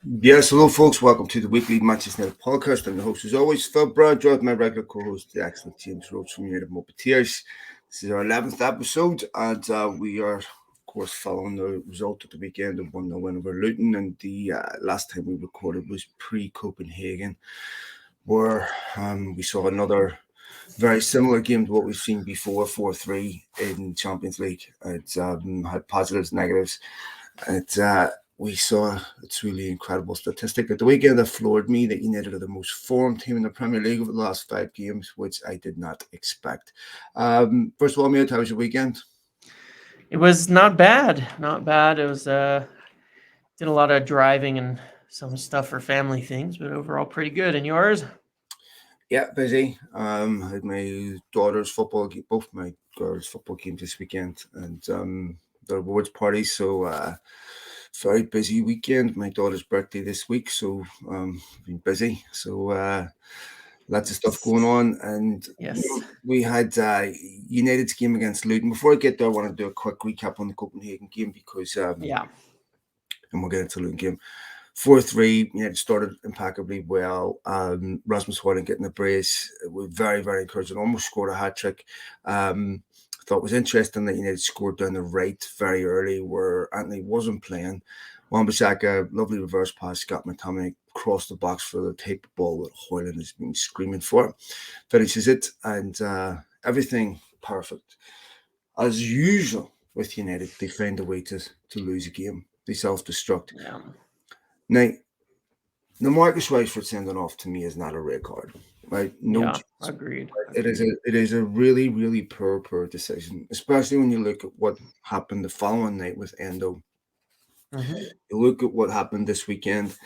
Yes, hello, folks. Welcome to the weekly Manchester United podcast. I'm the host, as always, Phil Brown, joined my regular co-host, the excellent James Rhodes from United Muppetiers. This is our 11th episode, and we are, of course, following the result of the weekend of 1-0 win over Luton. And the last time we recorded was pre-Copenhagen, where we saw another very similar game to what we've seen before, 4-3 in Champions League. It's had positives, negatives. We saw a truly incredible statistic at the weekend that floored me that United are the most formed team in the Premier League over the last 5 games, which I did not expect. First of all, mate, how was your weekend? It was not bad. Not bad. It was did a lot of driving and some stuff for family things, but overall pretty good. And yours? Yeah, busy. Had my daughter's football, both my girls' football games this weekend, and the awards party. So very busy weekend. My daughter's birthday this week, so been busy. So lots of stuff going on, and Yes. we had United's game against Luton. Before I get there, I want to do a quick recap on the Copenhagen game because Yeah. and we'll get into the Luton game. 4-3, United started impeccably well. Rasmus Højlund getting the brace was very, very encouraging. Almost scored a hat-trick. I thought it was interesting that United scored down the right very early where Anthony wasn't playing. Wan-Bissaka, lovely reverse pass, Scott McTominay crossed the box for the take ball that Højlund has been screaming for. Finishes it, and everything perfect. As usual with United, they find a way to lose a game. They self-destruct. Yeah. Now, the Marcus Rashford sending off to me is not a red card, right? No, Yeah. Agreed. it is a really really poor decision, especially when you look at what happened the following night with Endo. Mm-hmm. You look at what happened this weekend.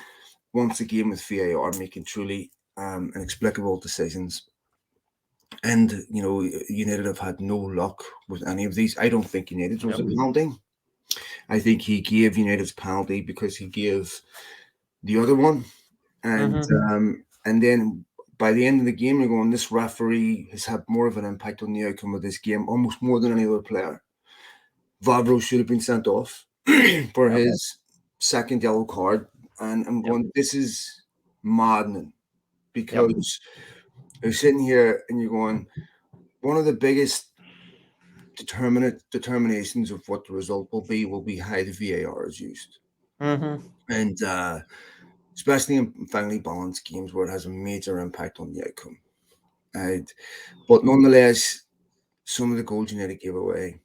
Once again with VAR making truly inexplicable decisions, and United have had no luck with any of these. I don't think United was Yep. a penalty. I think he gave United's penalty because he gave the other one. And Mm-hmm. and then by the end of the game, you're going, this referee has had more of an impact on the outcome of this game, almost more than any other player. Vavro should have been sent off for Yep. his second yellow card. And I'm Yep. going, this is maddening Yep. because you're sitting here and you're going, one of the biggest determinations of what the result will be how the VAR is used. Mm-hmm. And especially in finally balanced games where it has a major impact on the outcome. And but nonetheless, some of the goals United gave away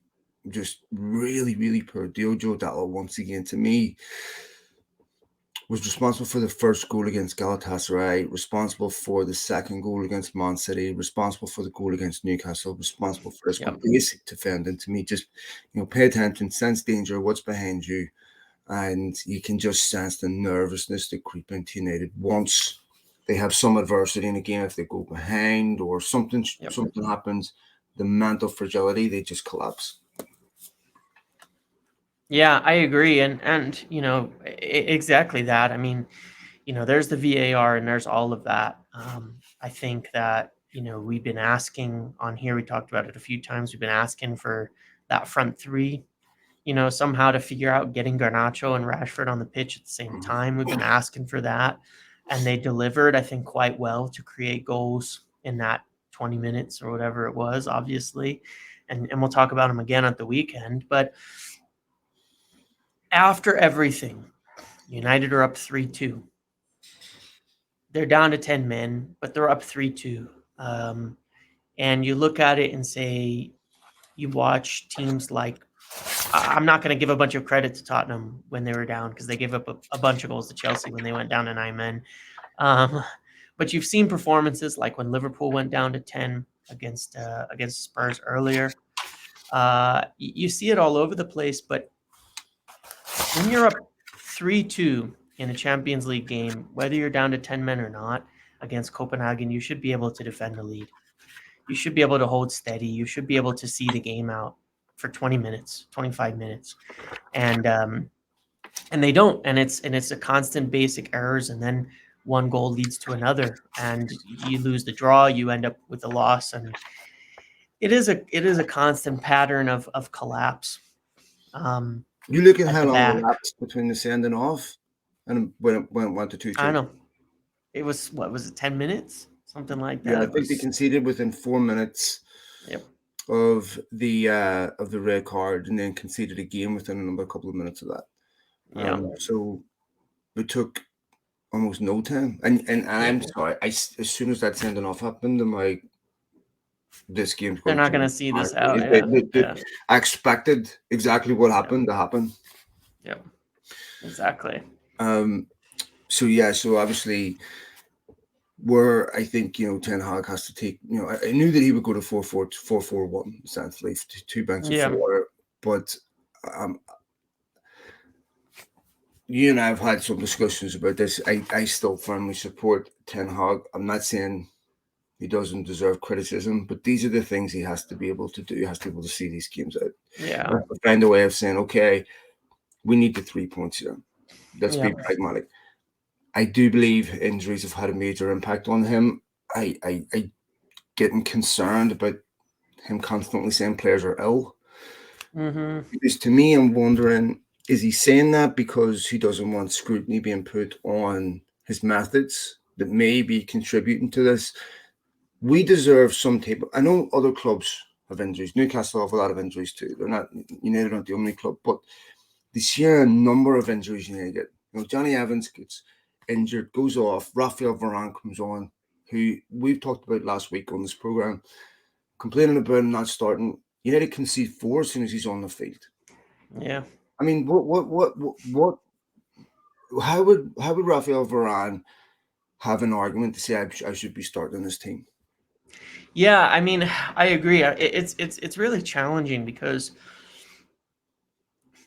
just really, really poor. Diogo Dalot once again to me was responsible for the first goal against Galatasaray, responsible for the second goal against Man City, responsible for the goal against Newcastle, responsible for this one. Yep. Basic defending to me, just pay attention, sense danger, what's behind you, and you can just sense the nervousness that creep into United once they have some adversity in a game. If they go behind or something Yep. something happens, the mental fragility they just collapse. Yeah, I agree, and exactly that. I mean, there's the VAR and there's all of that. I think that we've been asking on here. We talked about it a few times. We've been asking for that front three. Somehow to figure out getting Garnacho and Rashford on the pitch at the same time. We've been asking for that, and they delivered, I think, quite well to create goals in that 20 minutes or whatever it was, obviously. And we'll talk about them again at the weekend. But after everything, United are up 3-2. They're down to 10 men, but they're up 3-2. And you look at it and say, you watch teams like, I'm not going to give a bunch of credit to Tottenham when they were down because they gave up a bunch of goals to Chelsea when they went down to 9 men. But you've seen performances like when Liverpool went down to 10 against Spurs earlier. You see it all over the place, but when you're up 3-2 in a Champions League game, whether you're down to 10 men or not, against Copenhagen, you should be able to defend the lead. You should be able to hold steady. You should be able to see the game out for 20 minutes, 25 minutes. And they don't. And it's a constant basic errors, and then one goal leads to another, and you lose the draw, you end up with a loss, and it is a constant pattern of collapse. You look at At how the long back. elapsed between the sending off and when it went to 2-2. I know. It was, what was it, 10 minutes? Something like Yeah, that. I It think they was, conceded within 4 minutes yep. of the red card, and then conceded again within another couple of minutes of that. Yeah. So it took almost no time. And Yeah. I'm sorry, as soon as that sending off happened, I'm like, this game's They're going not to going to change. see this out. Yeah. Yeah. I expected exactly what Yeah. happened to happen. Yep. Exactly. So yeah, so obviously, where I think Ten Hag has to take. I knew that he would go to 4-4-1 essentially, two banks of Yeah. four, but um, you and I have had some discussions about this. I still firmly support Ten Hag. I'm not saying he doesn't deserve criticism, but these are the things he has to be able to do. He has to be able to see these games out. Yeah. Find a way of saying, okay, we need the 3 points here. Let's Yeah. be pragmatic. I do believe injuries have had a major impact on him. I getting concerned about him constantly saying players are ill. Mm-hmm. Because to me, I'm wondering, is he saying that because he doesn't want scrutiny being put on his methods that may be contributing to this? We deserve some type of, I know other clubs have injuries. Newcastle have a lot of injuries too. They're not the only club, but the sheer number of injuries you get. Johnny Evans gets injured, goes off. Raphael Varane comes on, who we've talked about last week on this program, complaining about him not starting. United concede 4 as soon as he's on the field. Yeah. I mean, what? How would Raphael Varane have an argument to say I should be starting this team? Yeah. I mean, I agree. It's really challenging because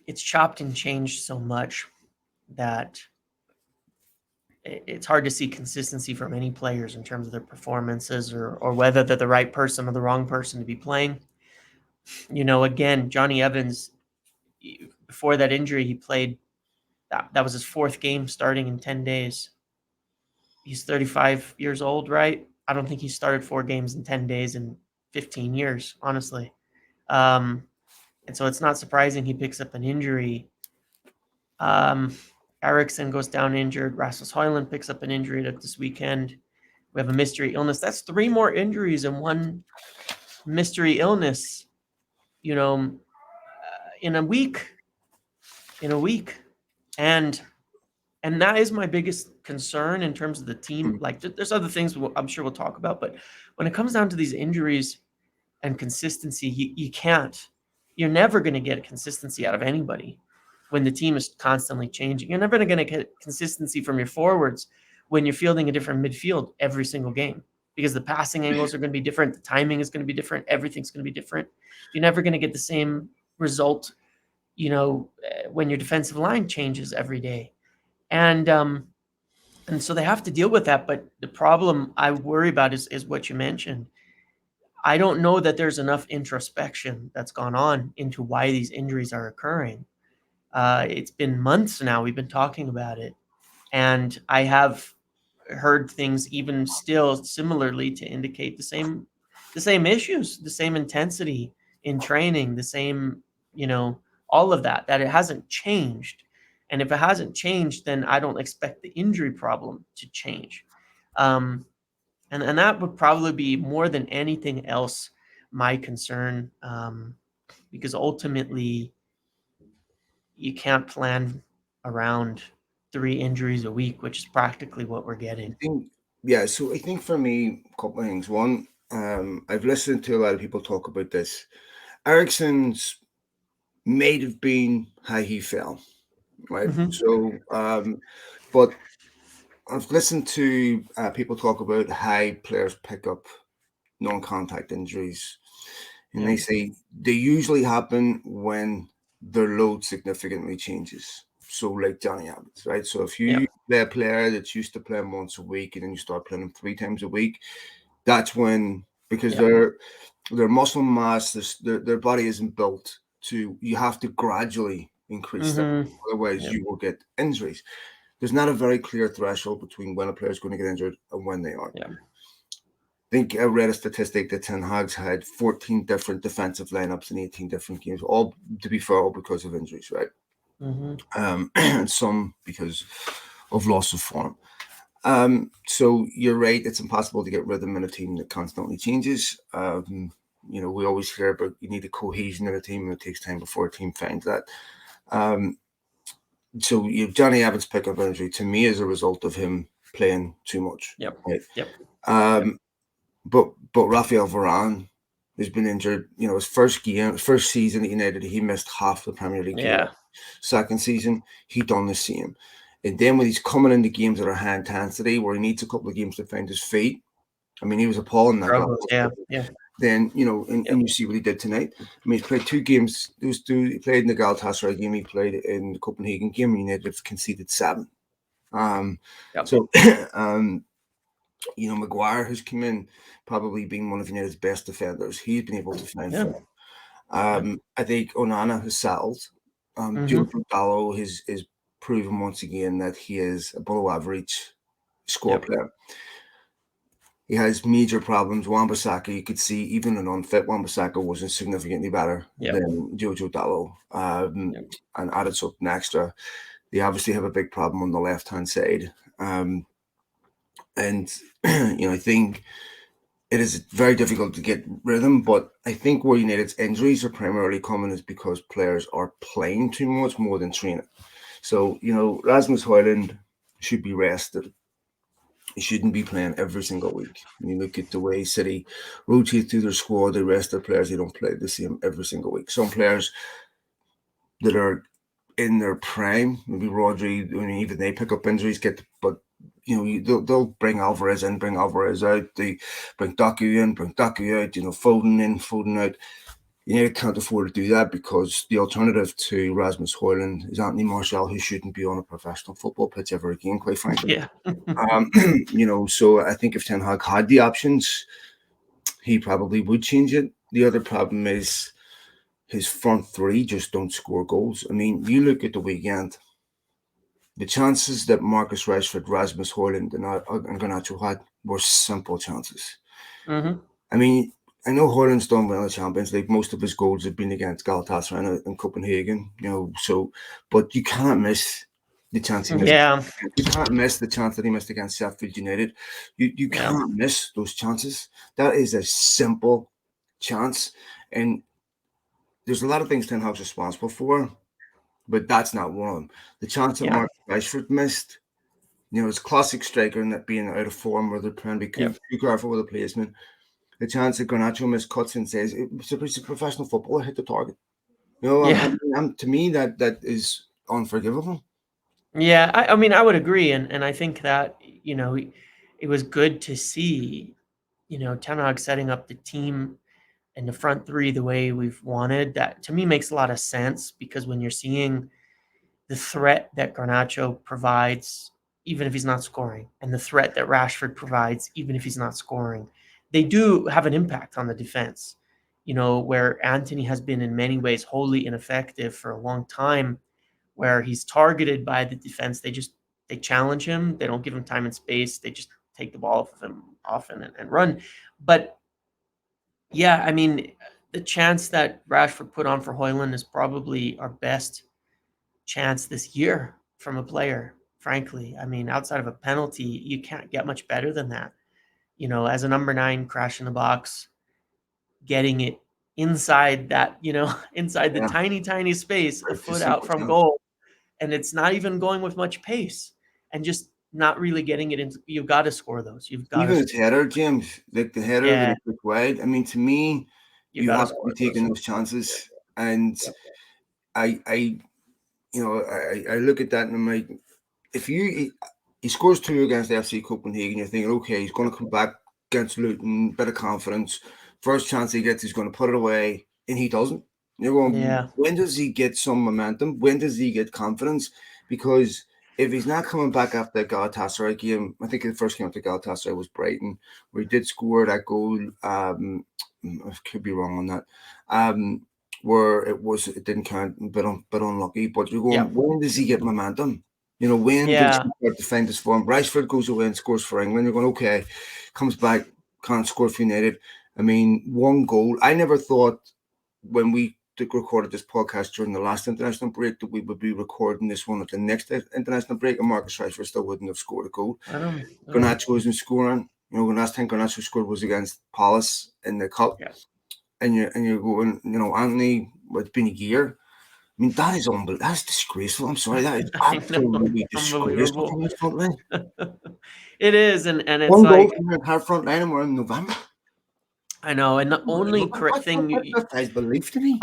it's chopped and changed so much that it's hard to see consistency from any players in terms of their performances or whether they're the right person or the wrong person to be playing. Again, Johnny Evans, before that injury, he played, that was his 4th game starting in 10 days. He's 35 years old, right? I don't think he started 4 games in 10 days in 15 years, honestly. And so it's not surprising he picks up an injury. Eriksson goes down injured. Rasmus Højlund picks up an injury this weekend. We have a mystery illness. That's 3 more injuries in one mystery illness, in a week. And that is my biggest concern in terms of the team. Like, there's other things I'm sure we'll talk about, but when it comes down to these injuries and consistency, you're never going to get a consistency out of anybody when the team is constantly changing. You're never going to get consistency from your forwards when you're fielding a different midfield every single game, because the passing angles are going to be different. The timing is going to be different. Everything's going to be different. You're never going to get the same result, when your defensive line changes every day. And so they have to deal with that. But the problem I worry about is what you mentioned. I don't know that there's enough introspection that's gone on into why these injuries are occurring. It's been months now we've been talking about it, and I have heard things even still similarly to indicate the same issues, the same intensity in training, the same, all of that it hasn't changed. And if it hasn't changed, then I don't expect the injury problem to change. And that would probably be more than anything else my concern, because ultimately you can't plan around 3 injuries a week, which is practically what we're getting. So I think for me, a couple of things. One, I've listened to a lot of people talk about this. Eriksson's may have been how he fell, right? Mm-hmm. So, but I've listened to people talk about how players pick up non-contact injuries, and Yeah. they say they usually happen when their load significantly changes. So, like Johnny Evans, right? So, if Yeah. you play a player that's used to playing once a week and then you start playing them 3 times a week, that's when, because Yeah. their muscle mass, their body isn't built to. You have to gradually increase that, Mm-hmm. otherwise Yeah. you will get injuries. There's not a very clear threshold between when a player is going to get injured and when they are. Yeah. I think I read a statistic that Ten Hag's had 14 different defensive lineups in 18 different games, all, to be fair, all because of injuries, right? Mm-hmm. And some because of loss of form. So you're right, it's impossible to get rhythm in a team that constantly changes. We always hear about you need a cohesion in a team, and it takes time before a team finds that. So Johnny Evans' pickup injury to me is a result of him playing too much. Yep. Right? Yep. But Rafael Varane has been injured. His first season at United, he missed half the Premier League game. Second season, he done the same. And then when he's coming into games that are high intensity, where he needs a couple of games to find his feet, I mean, he was appalling that guy. Then, and you see what he did tonight. I mean, he's played 2 games. He played in the Galatasaray game. He played in the Copenhagen game. United have conceded 7. So, Maguire, who's come in, probably being one of United's best defenders, he's been able to find form. I think Onana has settled. Diogo Dalot has proven once again that he is a below average score player. He has major problems. Wan-Bissaka, you could see even an unfit Wan-Bissaka wasn't significantly better than Diogo Dalot. And added something extra. They obviously have a big problem on the left-hand side. And, I think it is very difficult to get rhythm, but I think where United's injuries are primarily coming is because players are playing too much more than training. So, Rasmus Højlund should be rested. He shouldn't be playing every single week. When you look at the way City rotate through their squad, they rest their players, they don't play the same every single week. Some players that are in their prime, maybe Rodri, even they pick up injuries, they'll bring Alvarez in, bring Alvarez out. They bring Doku in, bring Doku out, Foden in, Foden out. United can't afford to do that because the alternative to Rasmus Højlund is Anthony Martial, who shouldn't be on a professional football pitch ever again, quite frankly. So I think if Ten Hag had the options, he probably would change it. The other problem is his front 3 just don't score goals. I mean, you look at the weekend, the chances that Marcus Rashford, Rasmus Højlund, and Garnacho had were simple chances. I mean, I know Højlund's done well in the Champions League. Most of his goals have been against Galatasaray and Copenhagen, but you can't miss the chance he missed. You can't miss the chance that he missed against Sheffield United. You can't miss those chances. That is a simple chance. And there's a lot of things Ten Hag's responsible for, but that's not one of them. The chance that Mark Rashford missed, his classic striker and that being out of form, where they're trying to be too careful with the placement. The chance that Garnacho missed cuts and says it's a professional footballer hit the target. To me that is unforgivable. I mean, I would agree, and I think that it was good to see Ten Hag setting up the team and the front 3 the way we've wanted. That to me makes a lot of sense, because when you're seeing the threat that Garnacho provides, even if he's not scoring, and the threat that Rashford provides, even if he's not scoring, they do have an impact on the defense. Where Antony has been in many ways wholly ineffective for a long time, where he's targeted by the defense. They challenge him. They don't give him time and space. They just take the ball off of him often and run. But yeah, I mean, the chance that Rashford put on for Højlund is probably our best chance this year from a player, frankly. I mean, outside of a penalty, you can't get much better than that. As a number 9, crash in the box, getting it inside that, inside the tiny space, a foot out from goal. And it's not even going with much pace, and just not really getting it into. You've got to score those. Even his header, James, like the header that he took wide. I mean, to me, you have to be taking those chances. And I look at that and I'm like, if he scores 2 against FC Copenhagen, you're thinking, okay, he's going to come back against Luton, bit of confidence. First chance he gets, he's going to put it away, and he doesn't. You're going, when does he get some momentum? When does he get confidence? Because if he's not coming back after the Galatasaray game, I think the first game after Galatasaray was Brighton, where he did score that goal. I could be wrong on that. Where it didn't count, a bit unlucky. But you're going, when does he get momentum? When does he start to find his form? Rashford goes away and scores for England. You're going, okay, comes back, can't score for United. I mean, 1 goal. I never thought when we recorded this podcast during the last international break, that we would be recording this one at the next international break, and Marcus Rashford still wouldn't have scored a goal. I know. Garnacho isn't scoring. The last time Garnacho scored was against Palace in the cup. Yeah. And you're going, Anthony, it's been a year. I mean, that is unbelievable. That's disgraceful. I'm sorry, that is absolutely disgraceful from the front line. It is, and it's One goal like, from the entire front line, and we're in November. I know, and the only thing that guy's belief to me.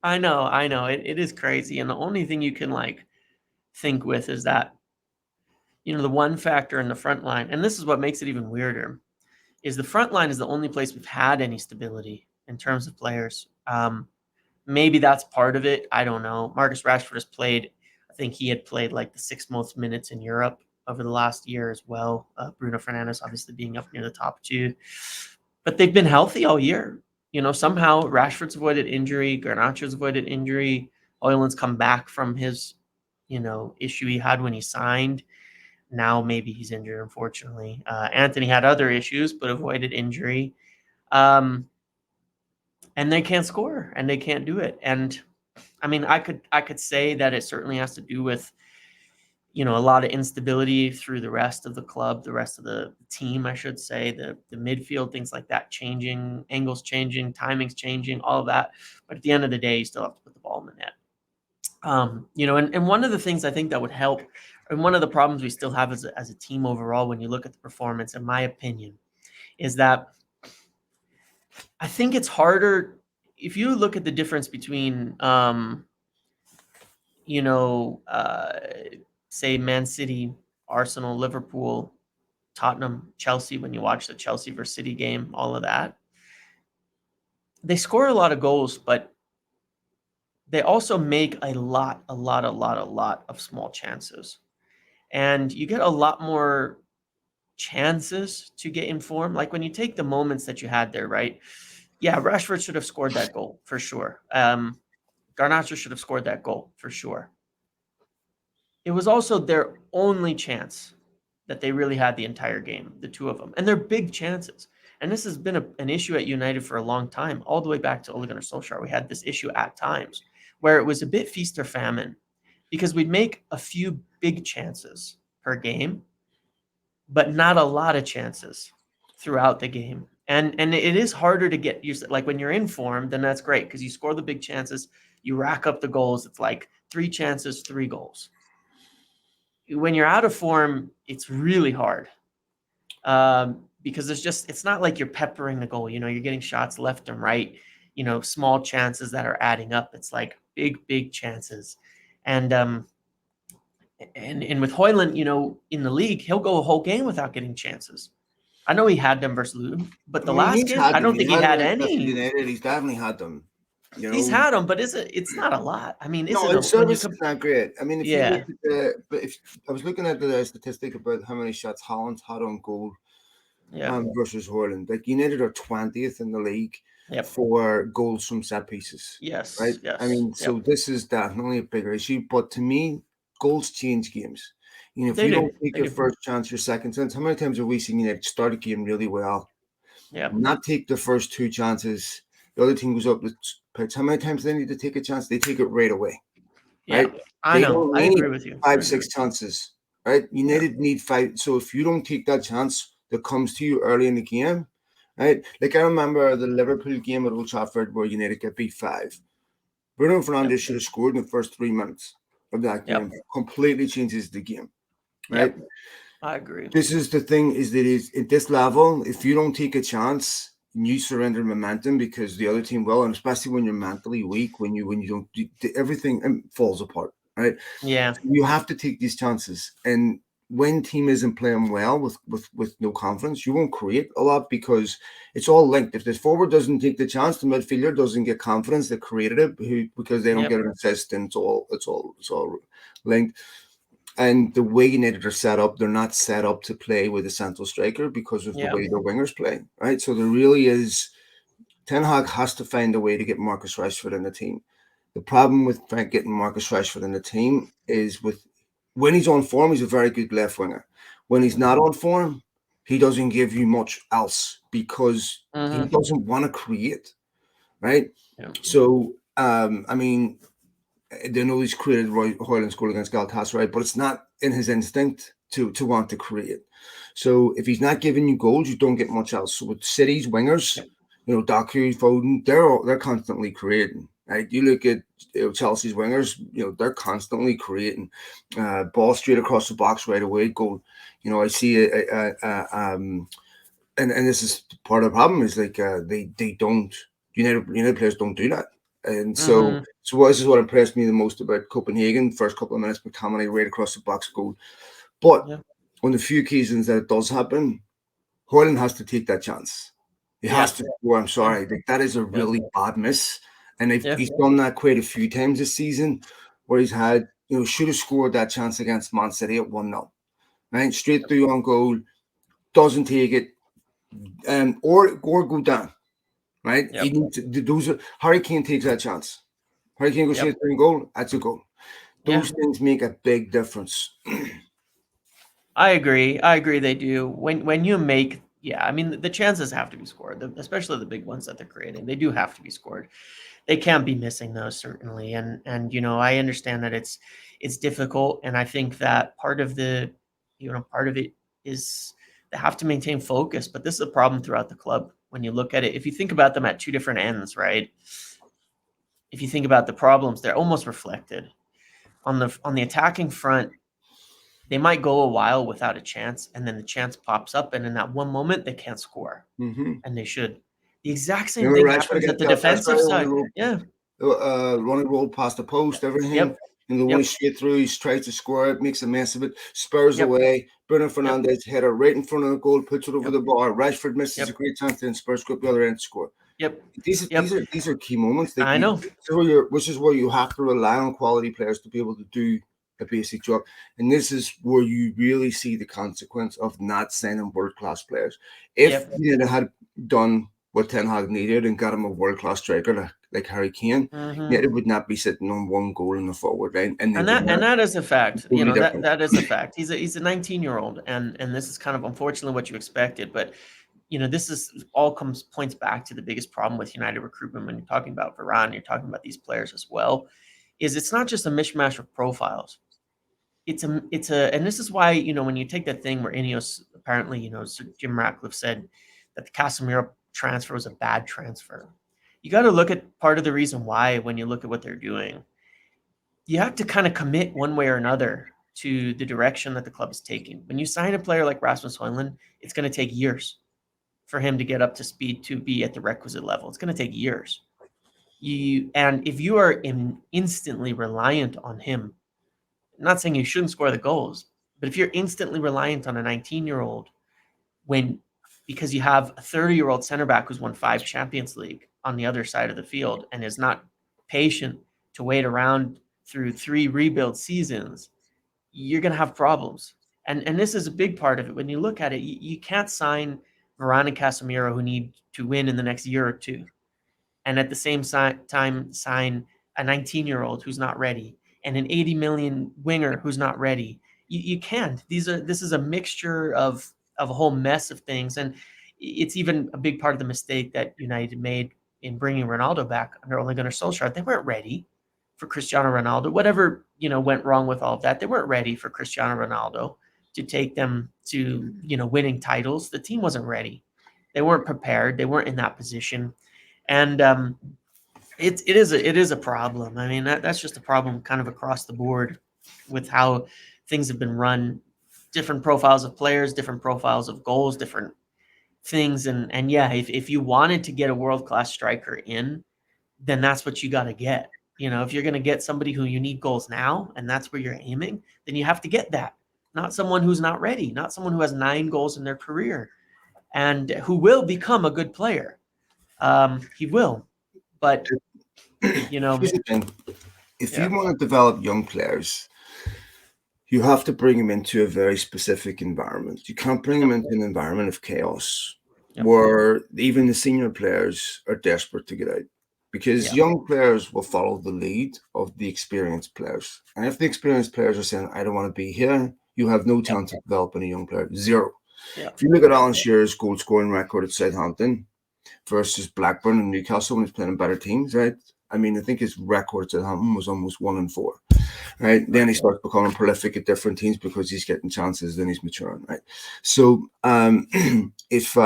I know, it is crazy, and the only thing you can like think with is that, the one factor in the front line, and this is what makes it even weirder, is the front line is the only place we've had any stability in terms of players. Maybe that's part of it. I don't know. Marcus Rashford has played, I think he had played like the 6th most minutes in Europe over the last year as well. Bruno Fernandes obviously being up near the top 2. But they've been healthy all year. Somehow Rashford's avoided injury, Garnacho's avoided injury. Højlund's come back from his, issue he had when he signed. Now maybe he's injured, unfortunately. Anthony had other issues, but avoided injury. And they can't score, and they can't do it. And I mean, I could say that it certainly has to do with, a lot of instability through the rest of the club, the rest of the team, I should say, the midfield, things like that changing, angles changing, timings changing, all of that. But at the end of the day, you still have to put the ball in the net. And one of the things I think that would help, and one of the problems we still have as a team overall, when you look at the performance, in my opinion, is that I think it's harder if you look at the difference between, say Man City, Arsenal, Liverpool, Tottenham, Chelsea, when you watch the Chelsea versus City game, all of that. They score a lot of goals, but they also make a lot of small chances. And you get a lot more chances to get in form. Like when you take the moments that you had there, right? Yeah, Rashford should have scored that goal for sure. Garnacho should have scored that goal for sure. It was also their only chance that they really had the entire game, the two of them. And they're big chances. And this has been an issue at United for a long time, all the way back to Ole Gunnar Solskjaer. We had this issue at times where it was a bit feast or famine because we'd make a few big chances per game, but not a lot of chances throughout the game. And it is harder to get used to. Like when you're in form, then that's great because you score the big chances, you rack up the goals. It's like 3 chances, 3 goals. When you're out of form, it's really hard because it's not like you're peppering the goal. You're getting shots left and right, small chances that are adding up. It's like big chances. And with Højlund, in the league, he'll go a whole game without getting chances. I know he had them versus Luton, but the last game, I don't think he had any. United, he's definitely had them. He's had them, but it's not a lot. I mean, no, his service is not great. I mean, if you look at if I was looking at the statistic about how many shots Haaland's had on goal versus Højlund, like United are 20th in the league for goals from set pieces. Yes, right. Yes, I mean, so this is definitely a bigger issue. But to me, goals change games. If you don't take your first chance, your second chance, how many times have we seen United start a game really well, not take the first 2 chances, the other team goes up the pitch? How many times do they need to take a chance? They take it right away. Right? I know. I agree with you. 5-6 chances. Right? United need 5. So if you don't take that chance that comes to you early in the game, right? Like I remember the Liverpool game at Old Trafford where United get beat 5. Bruno Fernandes should have scored in the first 3 minutes of that game. Completely changes the game. Right? I agree. This is the thing, is that at this level, if you don't take a chance, you surrender momentum because the other team will, and especially when you're mentally weak, when you don't do everything falls apart, right? Yeah. So you have to take these chances. And when team isn't playing well with no confidence, you won't create a lot because it's all linked. If the forward doesn't take the chance, the midfielder doesn't get confidence that created it because they don't get an assist, and it's all linked. And the way United are set up, they're not set up to play with a central striker because of the way their wingers play, right? So there really is, Ten Hag has to find a way to get Marcus Rashford in the team. The problem with getting Marcus Rashford in the team is when he's on form, he's a very good left winger. When he's not on form, he doesn't give you much else because he doesn't want to create, right? So I mean, they know he's created Hoyland's goal against Galatasaray, but it's not in his instinct to want to create. So if he's not giving you goals, you don't get much else. So with City's wingers, Yep. Doku, Foden, they're constantly creating. Right? You look at Chelsea's wingers, they're constantly creating. Ball straight across the box right away, goal. I see and this is part of the problem is like they don't United players don't do that, and so Mm-hmm. this is what impressed me the most about Copenhagen. First couple of minutes, McTominay right across the box goal, but Yeah. on the few occasions that it does happen, Hoyland has to take that chance. He has Yeah. to score. I'm Yeah. sorry, like, that is a Yep. really bad miss, and Yeah. he's done that quite a few times this season, where he's had should have scored that chance against Man City at 1-0, right straight through on goal, doesn't take it, or go down. Right? He Yep. needs to, those are, Harry Kane takes that chance. Harry Kane goes Yep. straight through and goal. That's a goal. Yeah. Those things make a big difference. I agree. I agree. They do. When you make, yeah, I mean, the chances have to be scored, especially the big ones that they're creating. They do have to be scored. They can't be missing those, certainly. And I understand that it's difficult, and I think that part of it is they have to maintain focus. But this is a problem throughout the club when you look at it. If you think about them at two different ends, right? If you think about the problems, they're almost reflected on the attacking front. They might go a while without a chance, and then the chance pops up, and in that one moment, they can't score, Mm-hmm. and they should. The exact same thing Remember Rashford happens at against the Galatasaray defensive when he side. Yeah. running roll past the post, everything. Yep. The one he Yep. straight through, he tries to score it, makes a mess of it, spurs Yep. away. Bruno Yep. Fernandes header right in front of the goal, puts it over Yep. the bar. Rashford misses a Yep. great chance, then Spurs go up the other end to score. Yep. These Yep. these are key moments. Like I know. which is where you have to rely on quality players to be able to do a basic job, and this is where you really see the consequence of not signing world class players. If Yep. you had done what Ten Hag needed and got him a world class striker like Harry Kane, Hmm. United would not be sitting on one goal in the forward line, and they And would that not and that is a be fact. totally That different. that is a fact. He's a 19-year-old, and this is kind of unfortunately what you expected. But this is all points back to the biggest problem with United recruitment when you're talking about Varane, you're talking about these players as well. Is it's not just a mishmash of profiles. And this is why when you take that thing where Ineos apparently Sir Jim Ratcliffe said that the Casemiro transfer was a bad transfer. You got to look at part of the reason why when you look at what they're doing. You have to kind of commit one way or another to the direction that the club is taking. When you sign a player like Rasmus Højlund, it's going to take years for him to get up to speed to be at the requisite level. It's going to take years. And if you are instantly reliant on him, I'm not saying you shouldn't score the goals, but if you're instantly reliant on a 19-year-old when because you have a 30-year-old center back who's won 5 Champions League on the other side of the field and is not patient to wait around through 3 rebuild seasons, you're going to have problems. And this is a big part of it. When you look at it, you can't sign Varane and Casemiro who need to win in the next year or two, and at the same time sign a 19-year-old who's not ready and an 80 million winger who's not ready. You can't. This is a mixture of a whole mess of things, and it's even a big part of the mistake that United made in bringing Ronaldo back under Ole Gunnar Solskjaer. They weren't ready for Cristiano Ronaldo. Whatever went wrong with all of that, they weren't ready for Cristiano Ronaldo to take them to winning titles. The team wasn't ready. They weren't prepared. They weren't in that position, and it is a problem. I mean that's just a problem kind of across the board with how things have been run. Different profiles of players, different profiles of goals, different things, and yeah, if you wanted to get a world class striker in, then that's what you got to get. If you're going to get somebody who you need goals now, and that's where you're aiming, then you have to get that. Not someone who's not ready, not someone who has 9 goals in their career, and who will become a good player. He will, but Here's the thing: if you yeah, want to develop young players, you have to bring them into a very specific environment. You can't bring them yep, into an environment of chaos yep, where even the senior players are desperate to get out, because yeah, young players will follow the lead of the experienced players. And if the experienced players are saying, I don't want to be here, you have no yep, chance of developing a young player. Zero. yeah, If you look at Alan Shearer's goal scoring record at Southampton versus Blackburn and Newcastle when he's playing in better teams, right? I mean, I think his records at Hampton was almost 1-4. Right. Then he starts becoming prolific at different teams because he's getting chances, then he's maturing. Right. So if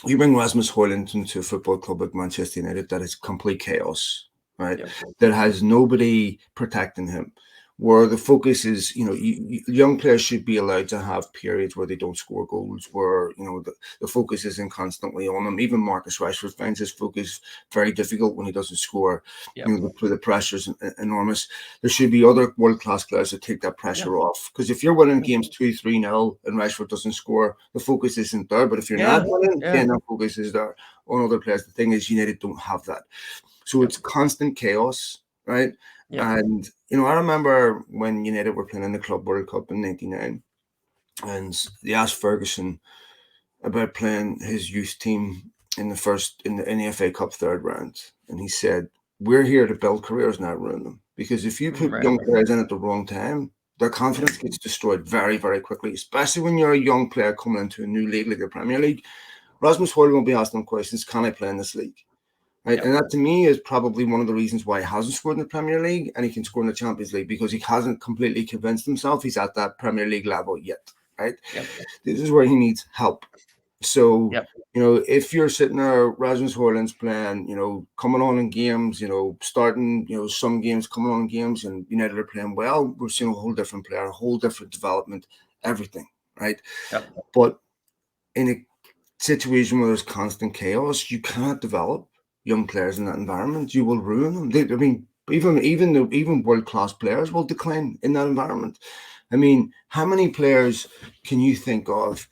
you bring Rasmus Højlund into a football club like Manchester United that is complete chaos, right? Yep. That has nobody protecting him, where the focus is, young players should be allowed to have periods where they don't score goals, where, the focus isn't constantly on them. Even Marcus Rashford finds his focus very difficult when he doesn't score. Yep. The pressure's enormous. There should be other world-class players that take that pressure off. Because if you're winning games 2-3-0 and Rashford doesn't score, the focus isn't there. But if you're not winning, then the focus is there on other players. The thing is, United don't have that. So it's constant chaos, right? Yep. And, I remember when United were playing in the Club World Cup in 1999, and they asked Ferguson about playing his youth team in the FA Cup third round. And he said, we're here to build careers, not ruin them. Because if you put young players in at the wrong time, their confidence gets destroyed very, very quickly, especially when you're a young player coming into a new league like the Premier League. Rasmus Højlund will be asking questions, can I play in this league? Right. And that to me is probably one of the reasons why he hasn't scored in the Premier League and he can score in the Champions League, because he hasn't completely convinced himself he's at that Premier League level yet. Right. This is where he needs help. So, if you're sitting there, Rasmus Højlund's playing, coming on in games, starting, some games, coming on in games, and United are playing well, we're seeing a whole different player, a whole different development, everything. Right. But in a situation where there's constant chaos, you cannot develop young players in that environment. You will ruin them. Even world-class players will decline in that environment. I mean, how many players can you think of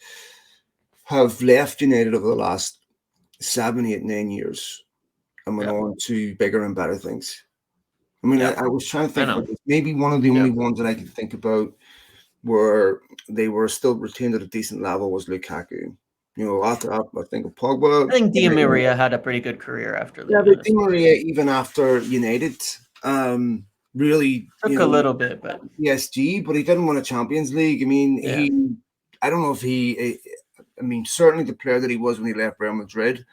have left United over the last 7, 8, 9 years and went on to bigger and better things? I mean, I was trying to think about this. Maybe one of the only ones that I can think about where they were still retained at a decent level was Lukaku. After I think of Pogba. I think Di Maria had a pretty good career after. Yeah, but Di Maria, even after United, really took a little bit, but PSG, but he didn't win a Champions League. I mean, I don't know if certainly the player that he was when he left Real Madrid.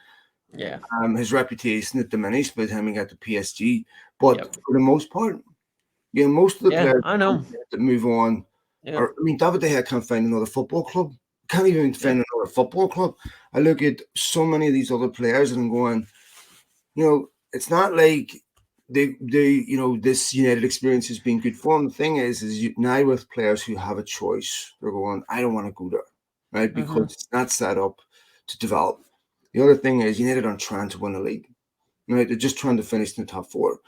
Yeah. His reputation had diminished by the time he got to PSG. But for the most part, most of the players that move on. David De Gea can't find another football club. Can't even find another football club. I look at so many of these other players and I'm going, it's not like they this United experience has been good for them. The thing is now with players who have a choice, they're going, I don't want to go there, right? Because it's not set up to develop. The other thing is United aren't trying to win a league, right? They're just trying to finish in the top 4.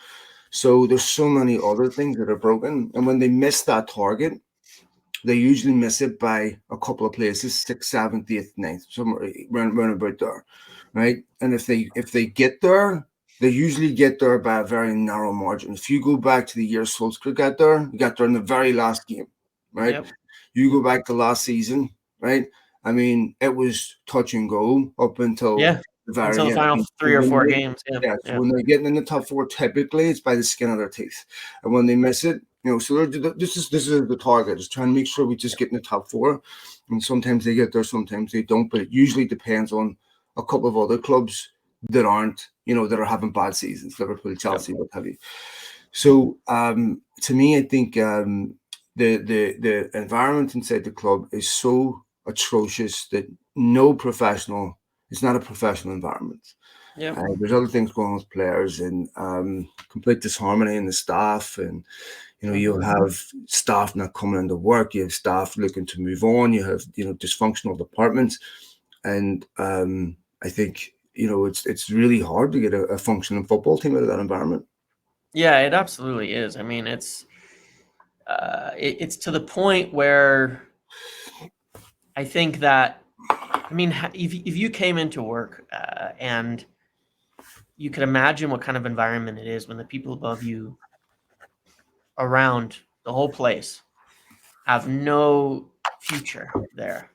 So there's so many other things that are broken. And when they miss that target, they usually miss it by a couple of places, 6th, 7th, 8th, 9th, somewhere round about there, right? And if they get there, they usually get there by a very narrow margin. If you go back to the year Solskjaer got there, you got there in the very last game, right? Yep. You go back to last season, right? I mean, it was touch and go up until the final 3 or 4 games. So when they're getting in the top 4, typically it's by the skin of their teeth, and when they miss it, so this is the target, is trying to make sure we just get in the top 4, and sometimes they get there, sometimes they don't, but it usually depends on a couple of other clubs that aren't, that are having bad seasons, Liverpool, Chelsea, what have you. So to me, I think the environment inside the club is so atrocious that it's not a professional environment. There's other things going on with players and complete disharmony in the staff, and you'll have staff not coming into work, you have staff looking to move on, you have dysfunctional departments, and I think it's really hard to get a functioning football team out of that environment. Yeah, it absolutely is. I mean, it's to the point where I think that, if you came into work and you could imagine what kind of environment it is when the people above you around the whole place have no future there,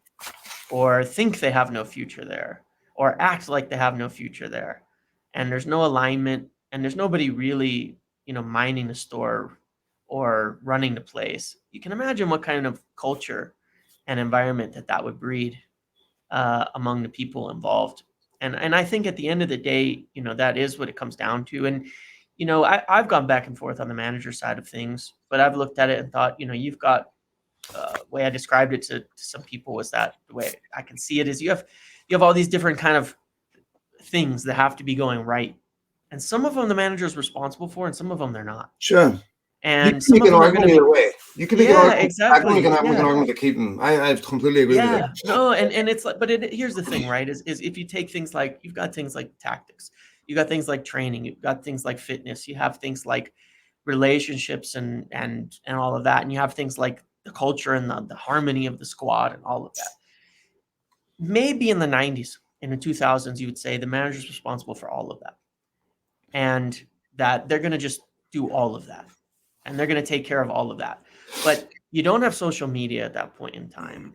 or think they have no future there, or act like they have no future there, and there's no alignment, and there's nobody really, minding the store or running the place. You can imagine what kind of culture and environment that would breed among the people involved. And I think at the end of the day, that is what it comes down to. And I've gone back and forth on the manager side of things, but I've looked at it and thought, you've got way I described it to some people was that the way I can see it is you have all these different kind of things that have to be going right, and some of them the manager is responsible for, and some of them they're not. Sure. You And can some make of an them are going argument to be, either way. You can make an yeah, argument. I can exactly, make an yeah, argument to keep him. I completely agree with yeah, that. no, and it's like, but here's the thing, right? Is if you take things like you've got things like tactics, you got things like training, you've got things like fitness, you have things like relationships and all of that, and you have things like the culture and the harmony of the squad and all of that. Maybe in the 90s, in the 2000s, you would say the manager's responsible for all of that, and that they're going to just do all of that, and they're going to take care of all of that. But you don't have social media at that point in time.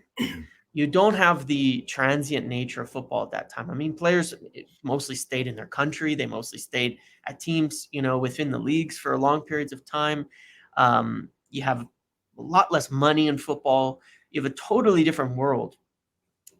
You don't have the transient nature of football at that time. I mean, players mostly stayed in their country. They mostly stayed at teams, within the leagues for long periods of time. You have a lot less money in football. You have a totally different world.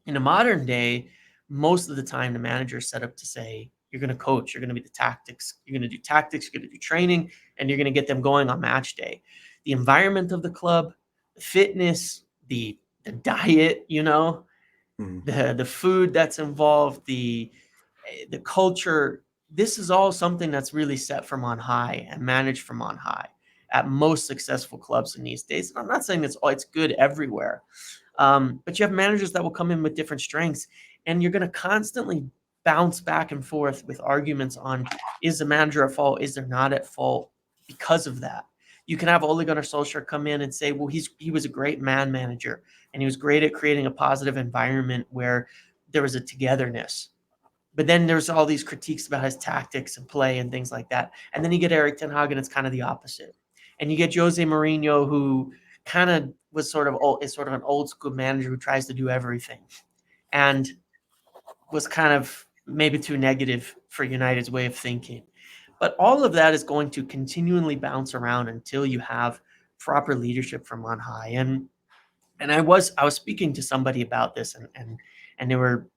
In a modern day, most of the time the manager is set up to say, you're going to coach, you're going to be the tactics, you're going to do tactics, you're going to do training, and you're going to get them going on match day. The environment of the club, the fitness, the diet, the food that's involved, the culture, this is all something that's really set from on high and managed from on high at most successful clubs in these days. And I'm not saying it's good everywhere, but you have managers that will come in with different strengths, and you're going to constantly bounce back and forth with arguments on, is the manager at fault? Is there not at fault because of that? You can have Ole Gunnar Solskjaer come in and say, well, he was a great man manager, and he was great at creating a positive environment where there was a togetherness. But then there's all these critiques about his tactics and play and things like that. And then you get Erik ten Hag, and it's kind of the opposite. And you get Jose Mourinho, who kind of is sort of an old school manager who tries to do everything, and was kind of maybe too negative for United's way of thinking. But all of that is going to continually bounce around until you have proper leadership from on high. And I was speaking to somebody about this, and they were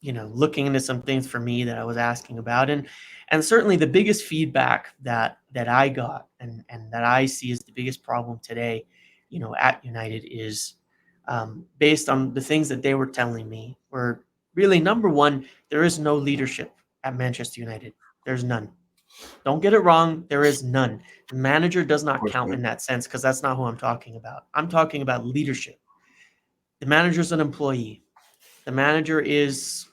looking into some things for me that I was asking about. And certainly the biggest feedback that I got and that I see as the biggest problem today, at United is based on the things that they were telling me were really, number one, there is no leadership at Manchester United. There's none. Don't get it wrong. There is none. The manager does not count in that sense, because that's not who I'm talking about. I'm talking about leadership. The manager is an employee. The manager is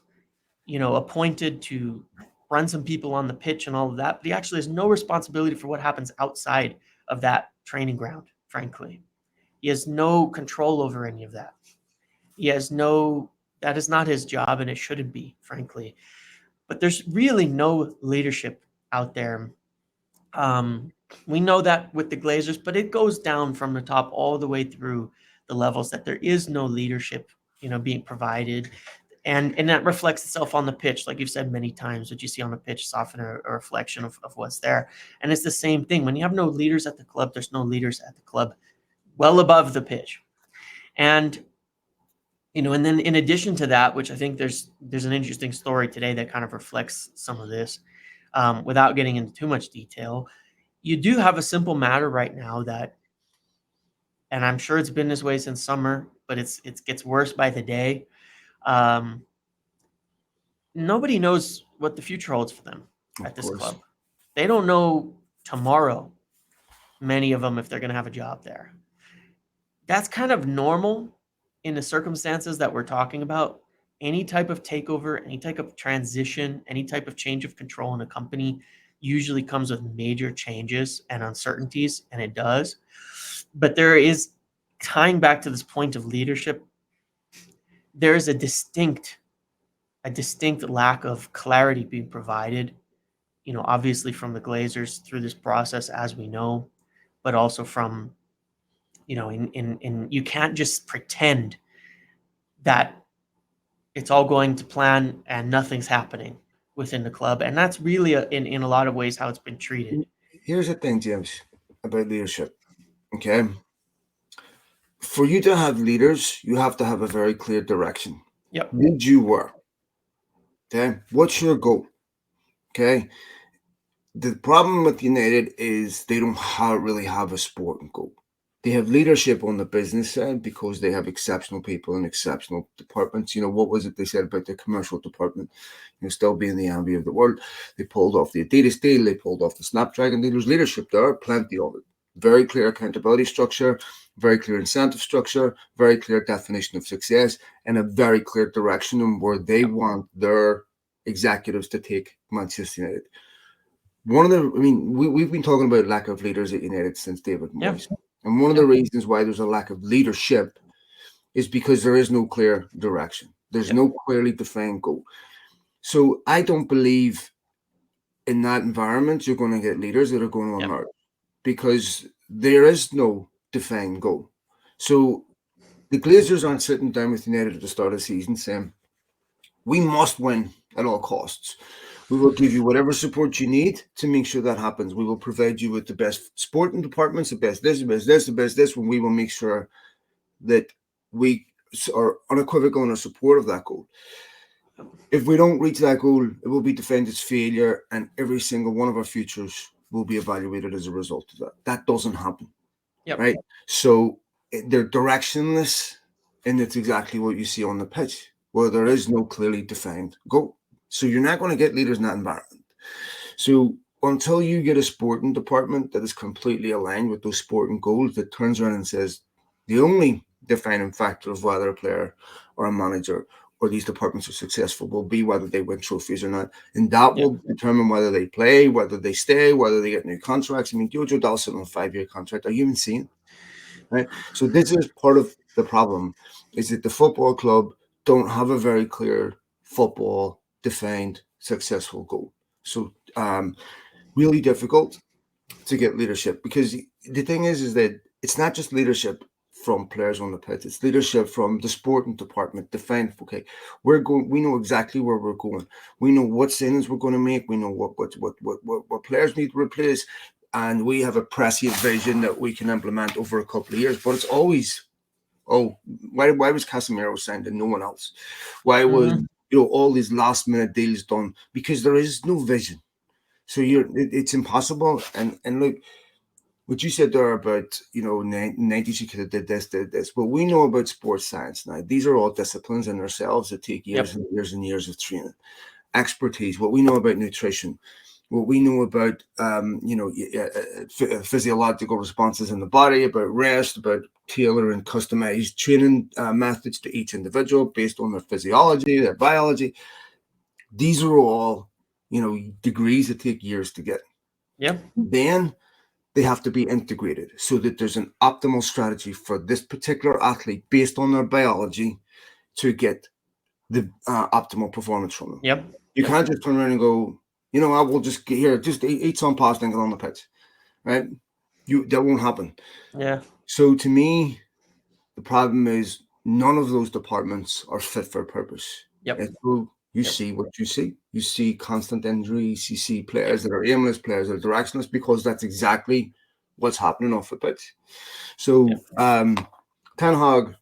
appointed to run some people on the pitch and all of that, but he actually has no responsibility for what happens outside of that training ground, frankly. He has no control over any of that. That is not his job, and it shouldn't be, frankly. But there's really no leadership out there. We know that with the Glazers, but it goes down from the top all the way through the levels, that there is no leadership, being provided. And that reflects itself on the pitch, like you've said many times. What you see on the pitch is often a reflection of what's there. And it's the same thing. When you have no leaders at the club, there's no leaders at the club well above the pitch. And and then in addition to that, which I think there's an interesting story today that kind of reflects some of this, without getting into too much detail. You do have a simple matter right now that, and I'm sure it's been this way since summer, but it gets worse by the day. Nobody knows what the future holds for them at this club. They don't know tomorrow, many of them, if they're going to have a job there. That's kind of normal in the circumstances that we're talking about. Any type of takeover, any type of transition, any type of change of control in a company usually comes with major changes and uncertainties, and it does. But there is, tying back to this point of leadership, there is a distinct lack of clarity being provided, obviously from the Glazers through this process, as we know, but also from, in you can't just pretend that it's all going to plan and nothing's happening within the club. And that's really, in a lot of ways, how it's been treated. Here's the thing, James, about leadership. Okay. For you to have leaders, you have to have a very clear direction. Yep. Lead you where? Okay, what's your goal? Okay, the problem with United is they don't really have a sporting goal. They have leadership on the business side because they have exceptional people and exceptional departments. You know, what was it they said about the commercial department? You know, still being the envy of the world. They pulled off the Adidas deal. They pulled off the Snapdragon deal. There's leadership there, plenty of it. Very clear accountability structure, very clear incentive structure, very clear definition of success, and a very clear direction on where they want their executives to take Manchester United. We've been talking about lack of leaders at United since David Yeah. Moyes. And one of the reasons why there's a lack of leadership is because there is no clear direction. There's no clearly defined goal. So I don't believe in that environment you're going to get leaders that are going to emerge because there is no defined goal. So the Glazers aren't sitting down with United at the start of the season saying, we must win at all costs. We will give you whatever support you need to make sure that happens. We will provide you with the best sporting departments, the best this, the best this, the best this, when we will make sure that we are unequivocal in our support of that goal. If we don't reach that goal, it will be defined as failure, and every single one of our futures will be evaluated as a result of that. That doesn't happen, right? So they're directionless, and it's exactly what you see on the pitch, where there is no clearly defined goal. So you're not going to get leaders in that environment. So until you get a sporting department that is completely aligned with those sporting goals, that turns around and says the only defining factor of whether a player or a manager or these departments are successful will be whether they win trophies or not. And that will determine whether they play, whether they stay, whether they get new contracts. I mean, Jojo Dawson on a 5-year contract. Are you even seeing? Right. So this is part of the problem, is that the football club don't have a very clear football defined successful goal. So really difficult to get leadership, because the thing is that it's not just leadership from players on the pitch, it's leadership from the sporting department. Define, okay, we know exactly where we're going. We know what signings we're going to make. We know what players need to replace. And we have a prescient vision that we can implement over a couple of years. But it's always, why was Casemiro signed and no one else? Why was all these last minute deals done? Because there is no vision. So it's impossible. And look, what you said there about 90s you could have did this. But we know about sports science now. These are all disciplines in themselves that take years and years and years of training, expertise. What we know about nutrition, what we know about physiological responses in the body, about rest, about tailoring customized training methods to each individual based on their physiology, their biology. These are all degrees that take years to get. Then they have to be integrated so that there's an optimal strategy for this particular athlete based on their biology to get the optimal performance from them. You can't just turn around and go, I will just get here, just eat some pasta and get on the pitch, right? That won't happen. So to me, the problem is none of those departments are fit for purpose. You see what you see. You see constant injuries. You see players that are aimless, players that are directionless, because that's exactly what's happening off the pitch. So Ten Hag,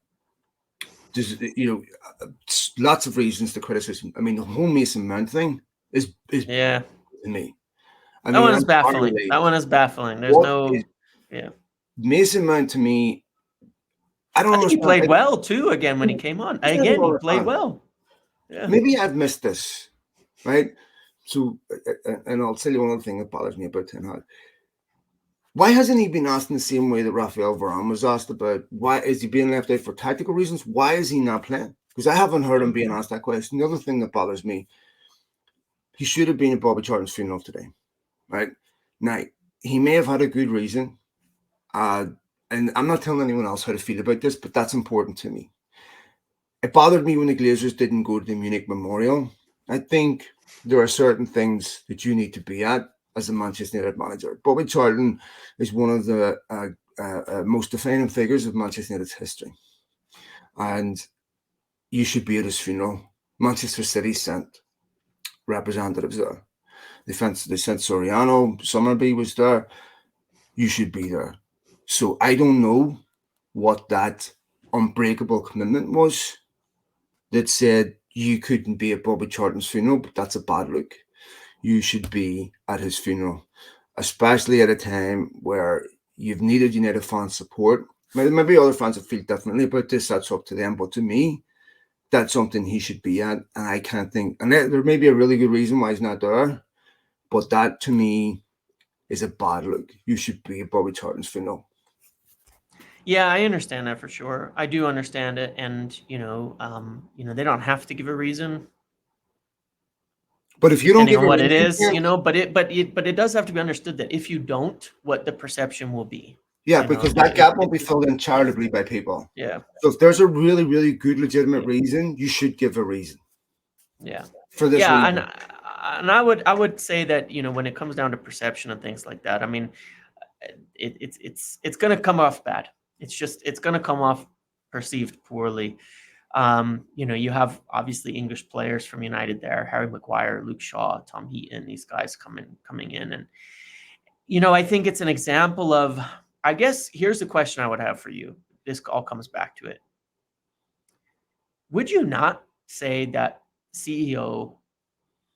lots of reasons to criticism. I mean, the whole Mason Mount thing is to me. That one is baffling. That one is baffling. There's Mason Mount, to me, I don't think he played well too again when he came on. Again, he played well. Maybe I've missed this, right? So, and I'll tell you one other thing that bothers me about Ten Hag. Why hasn't he been asked in the same way that Rafael Varane was asked about? Why is he being left out for tactical reasons? Why is he not playing? Because I haven't heard him being asked that question. The other thing that bothers me, he should have been at Bobby Charlton's funeral today, right? Now, he may have had a good reason, and I'm not telling anyone else how to feel about this, but that's important to me. It bothered me when the Glazers didn't go to the Munich Memorial. I think there are certain things that you need to be at as a Manchester United manager. Bobby Charlton is one of the most defining figures of Manchester United's history. And you should be at his funeral. Manchester City sent representatives there. They sent Soriano, Summerby was there. You should be there. So I don't know what that unbreakable commitment was that said, you couldn't be at Bobby Charlton's funeral, but that's a bad look. You should be at his funeral, especially at a time where you've needed United fan support. Maybe other fans have feel differently about this. That's up to them. But to me, that's something he should be at. And I can't think, and there may be a really good reason why he's not there, but that to me is a bad look. You should be at Bobby Charlton's funeral. Yeah, I understand that for sure. I do understand it, and they don't have to give a reason, But if you don't depending give on a what it reason, is, but it does have to be understood that if you don't, what the perception will be. yeah, because that gap won't be filled in charitably by people. Yeah. So if there's a really, really good, legitimate reason, you should give a reason. Yeah. For this Yeah, reason. and I would say that when it comes down to perception and things like that, I mean, it's going to come off bad. It's going to come off perceived poorly. You have obviously English players from United there: Harry Maguire, Luke Shaw, Tom Heaton. These guys coming in, and I think it's an example of. I guess here's the question I would have for you. This all comes back to it. Would you not say that CEO,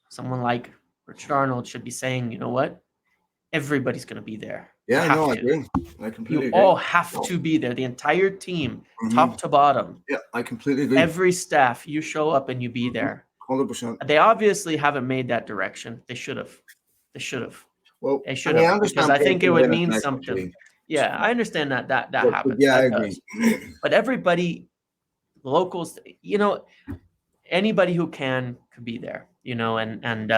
someone like Richard Arnold, should be saying, you know what? Everybody's going to be there. Yeah, no, I agree. I completely agree. All have to be there. The entire team, top to bottom. Yeah, I completely agree. Every staff, you show up and you be there. 100%. They obviously haven't made that direction. They should have. Well, they should have, because I think it would mean something. Yeah, I understand that happens. Yeah, that I agree. Does. But everybody, locals, anybody who can could be there, and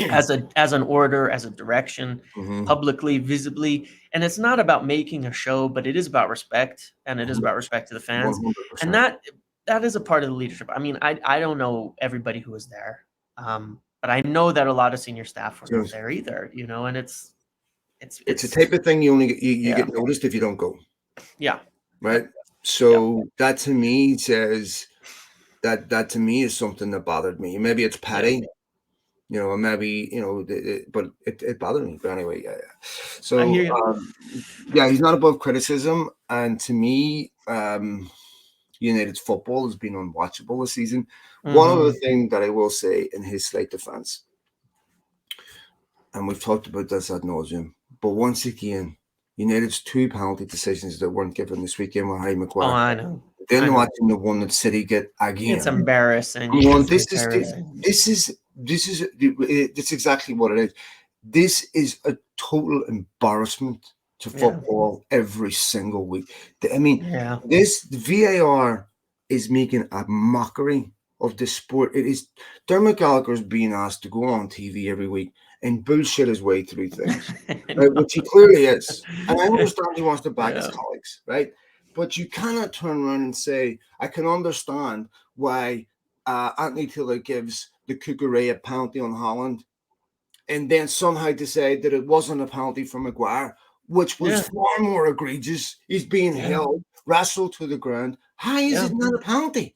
as an order, as a direction, publicly, visibly. And it's not about making a show, but it is about respect, and it is about respect to the fans. 100%. And that is a part of the leadership. I mean, I don't know everybody who was there, but I know that a lot of senior staff were not there either, and it's a type of thing you only get noticed if you don't go. Yeah. Right. So that to me says that to me is something that bothered me. Maybe it's petty, maybe but it bothered me. But anyway, yeah. So he's not above criticism, and to me, United's football has been unwatchable this season. One other thing that I will say in his slight defense, and we've talked about this ad nauseum, but once again, United's 2 penalty decisions that weren't given this weekend were Harry Maguire. Oh, I know. Then watching the one that City get again. It's embarrassing. This is exactly what it is. This is a total embarrassment to football every single week. I mean, this VAR is making a mockery of the sport. It is Dermot Gallagher's being asked to go on TV every week and bullshit his way through things, right? Which he clearly is. And I understand he wants to back his colleagues, right? But you cannot turn around and say, I can understand why Anthony Taylor gives the Cucurella a penalty on Holland, and then somehow decide that it wasn't a penalty for Maguire, which was far more egregious. He's being held, wrestled to the ground. How is it not a penalty?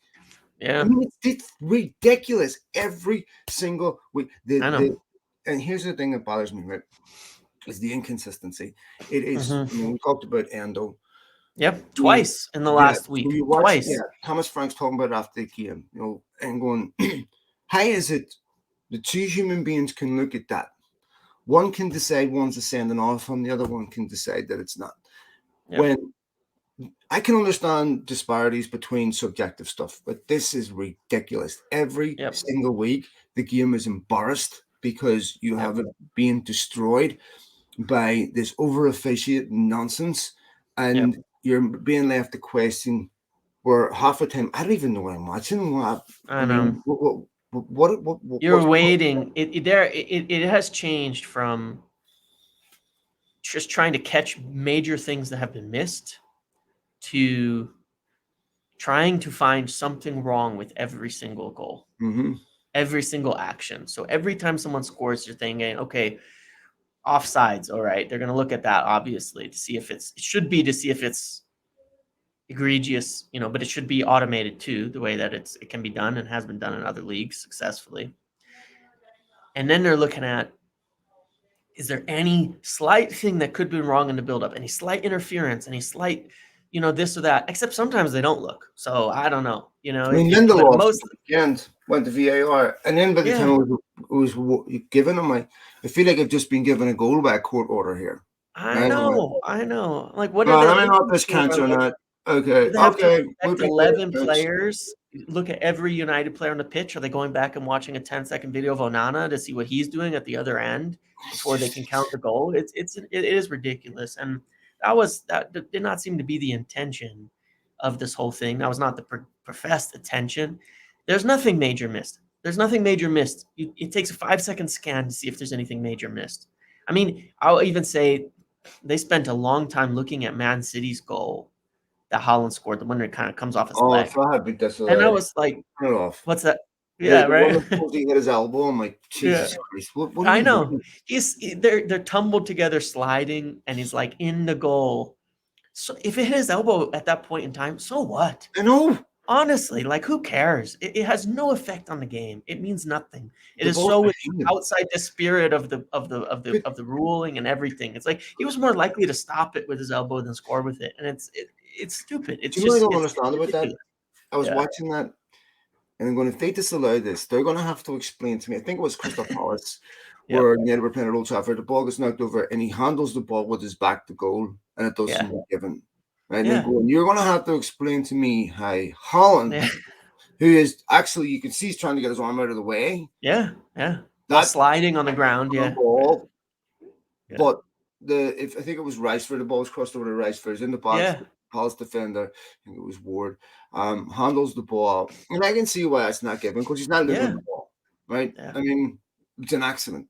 Yeah. I mean, it's ridiculous every single week. And here's the thing that bothers me, right, is the inconsistency. It is, we talked about Endo. Yep, twice in the last week. Twice. Yeah, Thomas Frank's talking about it after the game, and going, how is it the two human beings can look at that? One can decide one's a sending off, and the other one can decide that it's not. Yep. When I can understand disparities between subjective stuff, but this is ridiculous. Every single week, the game is embarrassed because you have it being destroyed by this over-officiated nonsense, and you're being left to question where half the time I don't even know what I'm watching. I know. What you're waiting. It has changed from just trying to catch major things that have been missed to trying to find something wrong with every single goal, every single action. So every time someone scores, you're thinking, okay, offsides. All right, they're going to look at that obviously to see if it should be to see if it's egregious, but it should be automated too, the way that it can be done and has been done in other leagues successfully. And then they're looking at, is there any slight thing that could be wrong in the buildup, any slight interference, any slight this or that. Except sometimes they don't look. So I don't know. I mean, But Lindelof most, weekend went to VAR, and then by the time yeah, it was given him, I feel like I've just been given a goal by a court order here. I Right? know, I know. Like, what are Well, they I mean, not looking this for? counts or Like, not. do Okay, they have to okay. protect We'll 11 this. players? Look at every United player on the pitch. Are they going back and watching a 10-second video of Onana to see what he's doing at the other end It's before they just can count the goal? It is ridiculous, and that did not seem to be the intention of this whole thing. That was not the professed intention. There's nothing major missed. There's nothing major missed. It takes a 5-second scan to see if there's anything major missed. I mean, I'll even say they spent a long time looking at Man City's goal that Holland scored, the one that kind of comes off his leg. so happy that's And I allowed. was like, Turn it off. what's that? The Yeah, one right. that supposed to hit his elbow. I'm like, Yeah. Jesus Christ! What are I you know. doing? They're tumbled together sliding and he's like in the goal. So if it hit his elbow at that point in time, so what? I know Honestly, like who cares? It has no effect on the game. It means nothing. It the is ball's so behind him. outside the spirit of But the ruling and everything. It's like he was more likely to stop it with his elbow than score with it, and it's stupid. do It's you know what I just don't it's understand about that? ridiculous. I was Yeah, watching that, and I'm going, if they disallow this, they're going to have to explain to me. I think it was Crystal Palace, yep, where United were playing at Old Trafford. The ball gets knocked over, and he handles the ball with his back to goal, and it doesn't yeah, get given. Right? And then yeah, going, you're going to have to explain to me how Holland, yeah, who is actually, you can see he's trying to get his arm out of the way, yeah, yeah. While that sliding on the ground, on the yeah, ball, yeah, but if I think it was Riceford, the ball was crossed over to Riceford, it's in the box. yeah, Palace defender, I think it was Ward, handles the ball, and I can see why it's not given because he's not looking at yeah, the ball, right? yeah. I mean, it's an accident.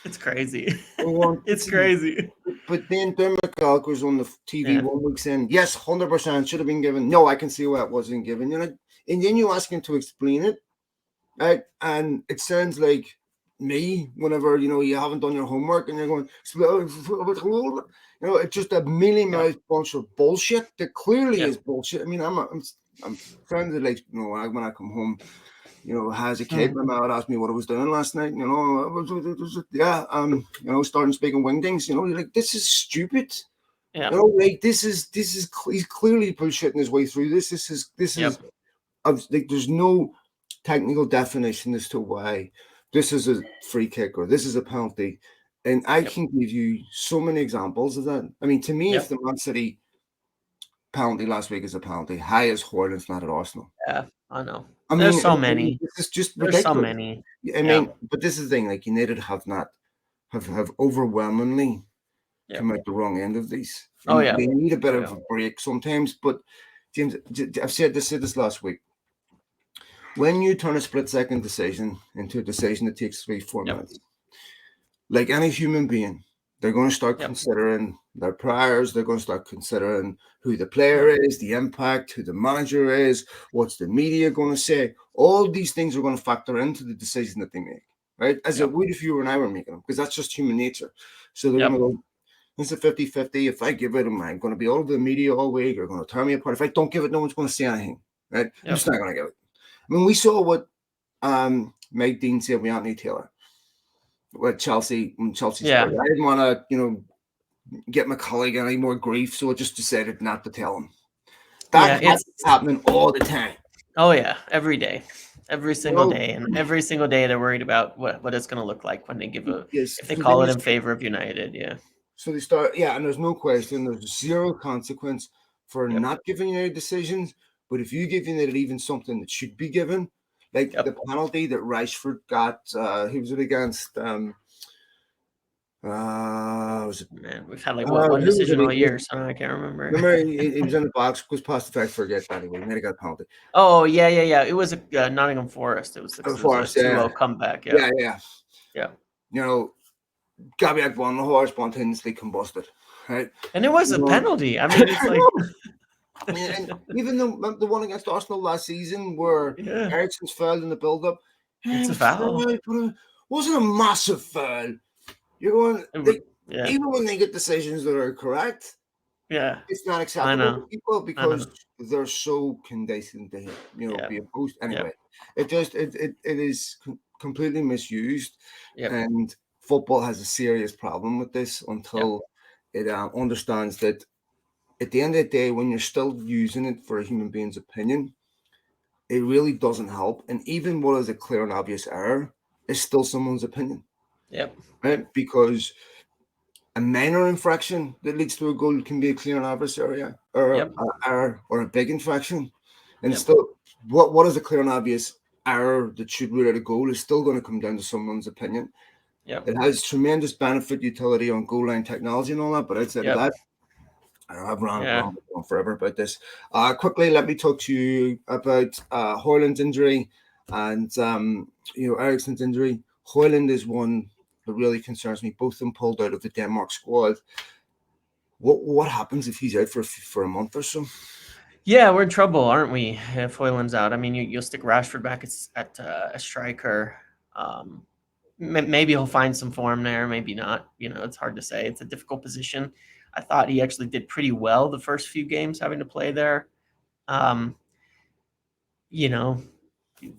It's crazy. We want to It's see, crazy. but then Dermot Gallagher's on the TV Yeah, 1 week saying, yes, 100% should have been given. No, I can see why it wasn't given. And then you ask him to explain it, right? And it sounds like me whenever you haven't done your homework and you're going, it's just a mealy yeah, mouthed bunch of bullshit that clearly yeah. is bullshit. I mean, I'm trying to when I come home, as a kid, Mm, my mom would ask me what I was doing last night. Starting speaking wingdings. You're like, this is stupid. yeah, Like he's clearly bullshitting his way through this. This is yep, like there's no technical definition as to why this is a free kick or this is a penalty. And I yep, can give you so many examples of that. I mean, to me, if yep. the Man City penalty last week is a penalty, high as Hoyland's not at Arsenal. Yeah, I know. I There's mean, so many. this is just There's so ridiculous. many. I Yeah, mean, but this is the thing, like United have overwhelmingly yeah. come out the wrong end of these. Oh And yeah. they need a bit Oh of yeah. a break sometimes. But James, I've said this last week. When you turn a split-second decision into a decision that takes 3-4 Yep. minutes, like any human being, they're going to start Yep. considering their priors. They're going to start considering who the player Yep. is, the impact, who the manager is, what's the media going to say. All these things are going to factor into the decision that they make, right? As it Yep. would if you and I were making them, because that's just human nature. So they're Yep. going to go, it's a 50-50. If I give it, I'm going to be all over the media all week. They're going to tear me apart. If I don't give it, no one's going to say anything, right? I'm Yep. just not going to give it. I mean, we saw what Mike Dean said with Anthony Taylor with Chelsea when Chelsea Yeah. scored. I didn't want to, get my colleague any more grief, so I just decided not to tell him. Yeah. That It's happening all the time. oh yeah. Every day. Every single Well, day. And every single day they're worried about what it's gonna look like when they give yes. if they So then call it in favor of United. Yeah. so they start, and there's no question. There's zero consequence for Yep. not giving United decisions. But if you give United even something that should be given, like Yep. the penalty that Rashford got, who was it against? Was it? Man, we've had like what one Who was decision all it? year, so I can't remember. Remember, he was in the box, goes past the fact, forget that anyway. He got a penalty. Oh yeah, yeah, yeah. It was a Nottingham Forest. It was a Forest, 2-0 comeback. Yeah. yeah. Yeah. Gabriel won the horse spontaneously combusted, right? And it was a penalty. I mean, it's like And even the one against Arsenal last season where yeah, Ericsson's fouled in the build-up, it's it a was foul. foul, but it wasn't a massive foul. You're going, Yeah. even when they get decisions that are correct, Yeah. it's not I acceptable to know. people I know. because they're so conditioned to Yeah. be opposed. Yep. Anyway, it is completely misused, Yep. and football has a serious problem with this Yep. until it understands that at the end of the day, when you're still using it for a human being's opinion, it really doesn't help. And even what is a clear and obvious error is still someone's opinion, Yep. right? Because a minor infraction that leads to a goal can be a clear and obvious area, or Yep. or a big infraction. And Yep. still, what is a clear and obvious error that should rule out a goal is still going to come down to someone's opinion. Yep. It has tremendous benefit, utility on goal line technology and all that, but outside of Yep. that, I've Yeah. rambled on forever about this. Quickly, let me talk to you about Hoyland's injury and Ericsson's injury. Hoyland is one that really concerns me. Both of them pulled out of the Denmark squad. What happens if he's out for a month or so? Yeah, we're in trouble, aren't we? If Hoyland's out, I mean, you'll stick Rashford back at a striker. Maybe he'll find some form there, maybe not. It's hard to say. It's a difficult position. I thought he actually did pretty well the first few games having to play there. Um, you know,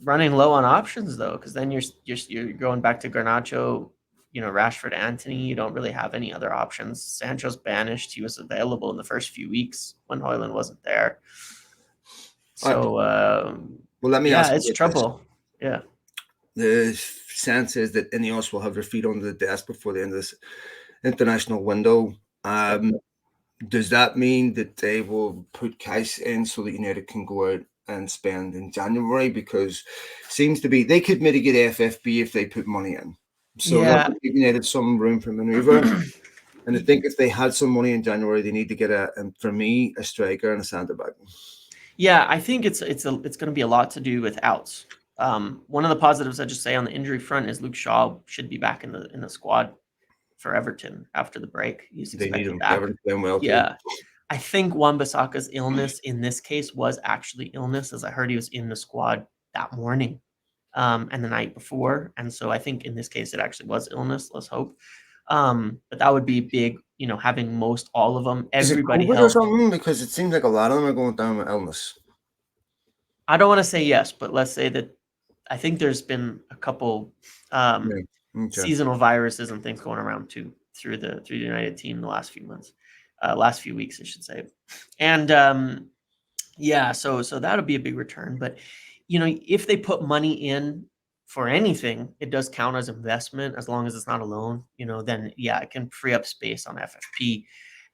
running low on options though, because then you're going back to Garnacho, Rashford, Antony. You don't really have any other options. Sancho's banished. He was available in the first few weeks when Hoyland wasn't there. All right. So Well, let me yeah, ask you it's about this. trouble. Yeah. The sense is that Ineos will have their feet under the desk before the end of this international window. Yep. Does that mean that they will put cash in so that United can go out and spend in January? Because it seems to be they could mitigate FFP if they put money in. So that Yeah. would give United some room for maneuver. And I think if they had some money in January, they need to get for me, a striker and a centre back. Yeah, I think it's going to be a lot to do with outs. One of the positives I just say on the injury front is Luke Shaw should be back in the squad for Everton after the break. He's They need expected him. back. Everton's playing well too. Yeah, I think Wan-Bissaka's illness in this case was actually illness, as I heard he was in the squad that morning and the night before, and so I think in this case it actually was illness. Let's hope. But that would be big. Having most all of them, Is it everybody COVID or healthy. something? Because it seems like a lot of them are going down with illness. I don't want to say yes, but let's say that I think there's been a couple Yeah. Okay. seasonal viruses and things going around too through the United team the last few months, last few weeks, I should say. And yeah, so that'll be a big return. But if they put money in for anything, it does count as investment as long as it's not a loan. Then yeah, it can free up space on FFP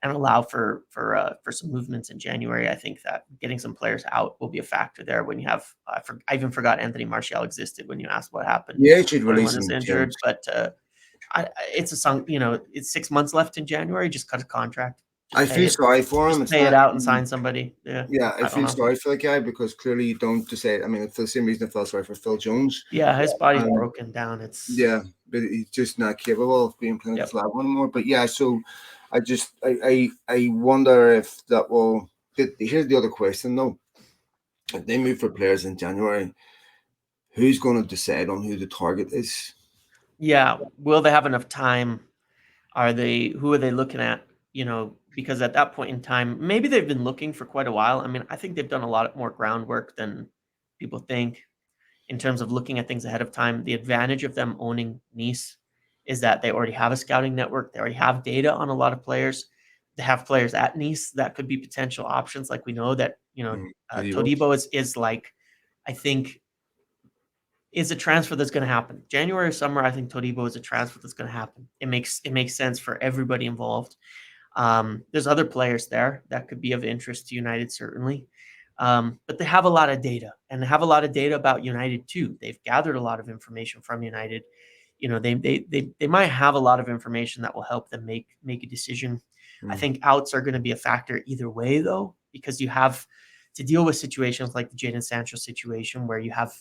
and allow for some movements in January. I think that getting some players out will be a factor there. When you have, I even forgot Anthony Martial existed when you asked what happened Yeah, it should when release one is him. injured. But it's a song. It's 6 months left in January. Just cut a contract. I Just pay feel it. sorry for him. Just It's pay it not. out and sign somebody. Yeah, Yeah, I I don't feel know. sorry for the guy because clearly you don't just say. I mean, for the same reason I felt sorry for Phil Jones. Yeah, his body's Um, broken down. It's yeah, but he's just not capable of being playing at Yep. this level anymore. But yeah, so I wonder if that will. Here's the other question though: if they move for players in January, who's going to decide on who the target is? Yeah. Will they have enough time? Who are they looking at? Because at that point in time, maybe they've been looking for quite a while. I mean, I think they've done a lot more groundwork than people think in terms of looking at things ahead of time. The advantage of them owning Nice is that they already have a scouting network. They already have data on a lot of players. They have players at Nice that could be potential options. Like we know that, Todibo is like, I think, is a transfer that's going to happen. January or summer, I think Todibo is a transfer that's going to happen. It makes sense for everybody involved. There's other players there that could be of interest to United, certainly. But they have a lot of data, and they have a lot of data about United too. They've gathered a lot of information from United. They might have a lot of information that will help them make a decision. I think outs are going to be a factor either way, though, because you have to deal with situations like the Jadon Sancho situation where you have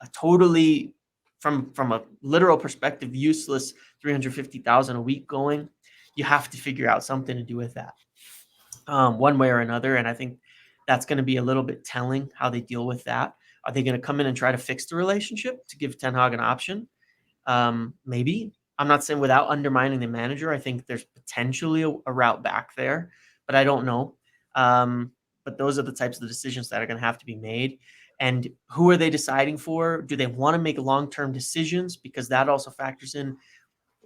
a totally, from a literal perspective, useless 350,000 a week going. You have to figure out something to do with that, one way or another. And I think that's going to be a little bit telling how they deal with that. Are they going to come in and try to fix the relationship to give Ten Hag an option? Maybe. I'm not saying without undermining the manager. I think there's potentially a route back there, but I don't know. But those are the types of decisions that are going to have to be made. And who are they deciding for? Do they want to make long-term decisions? Because that also factors in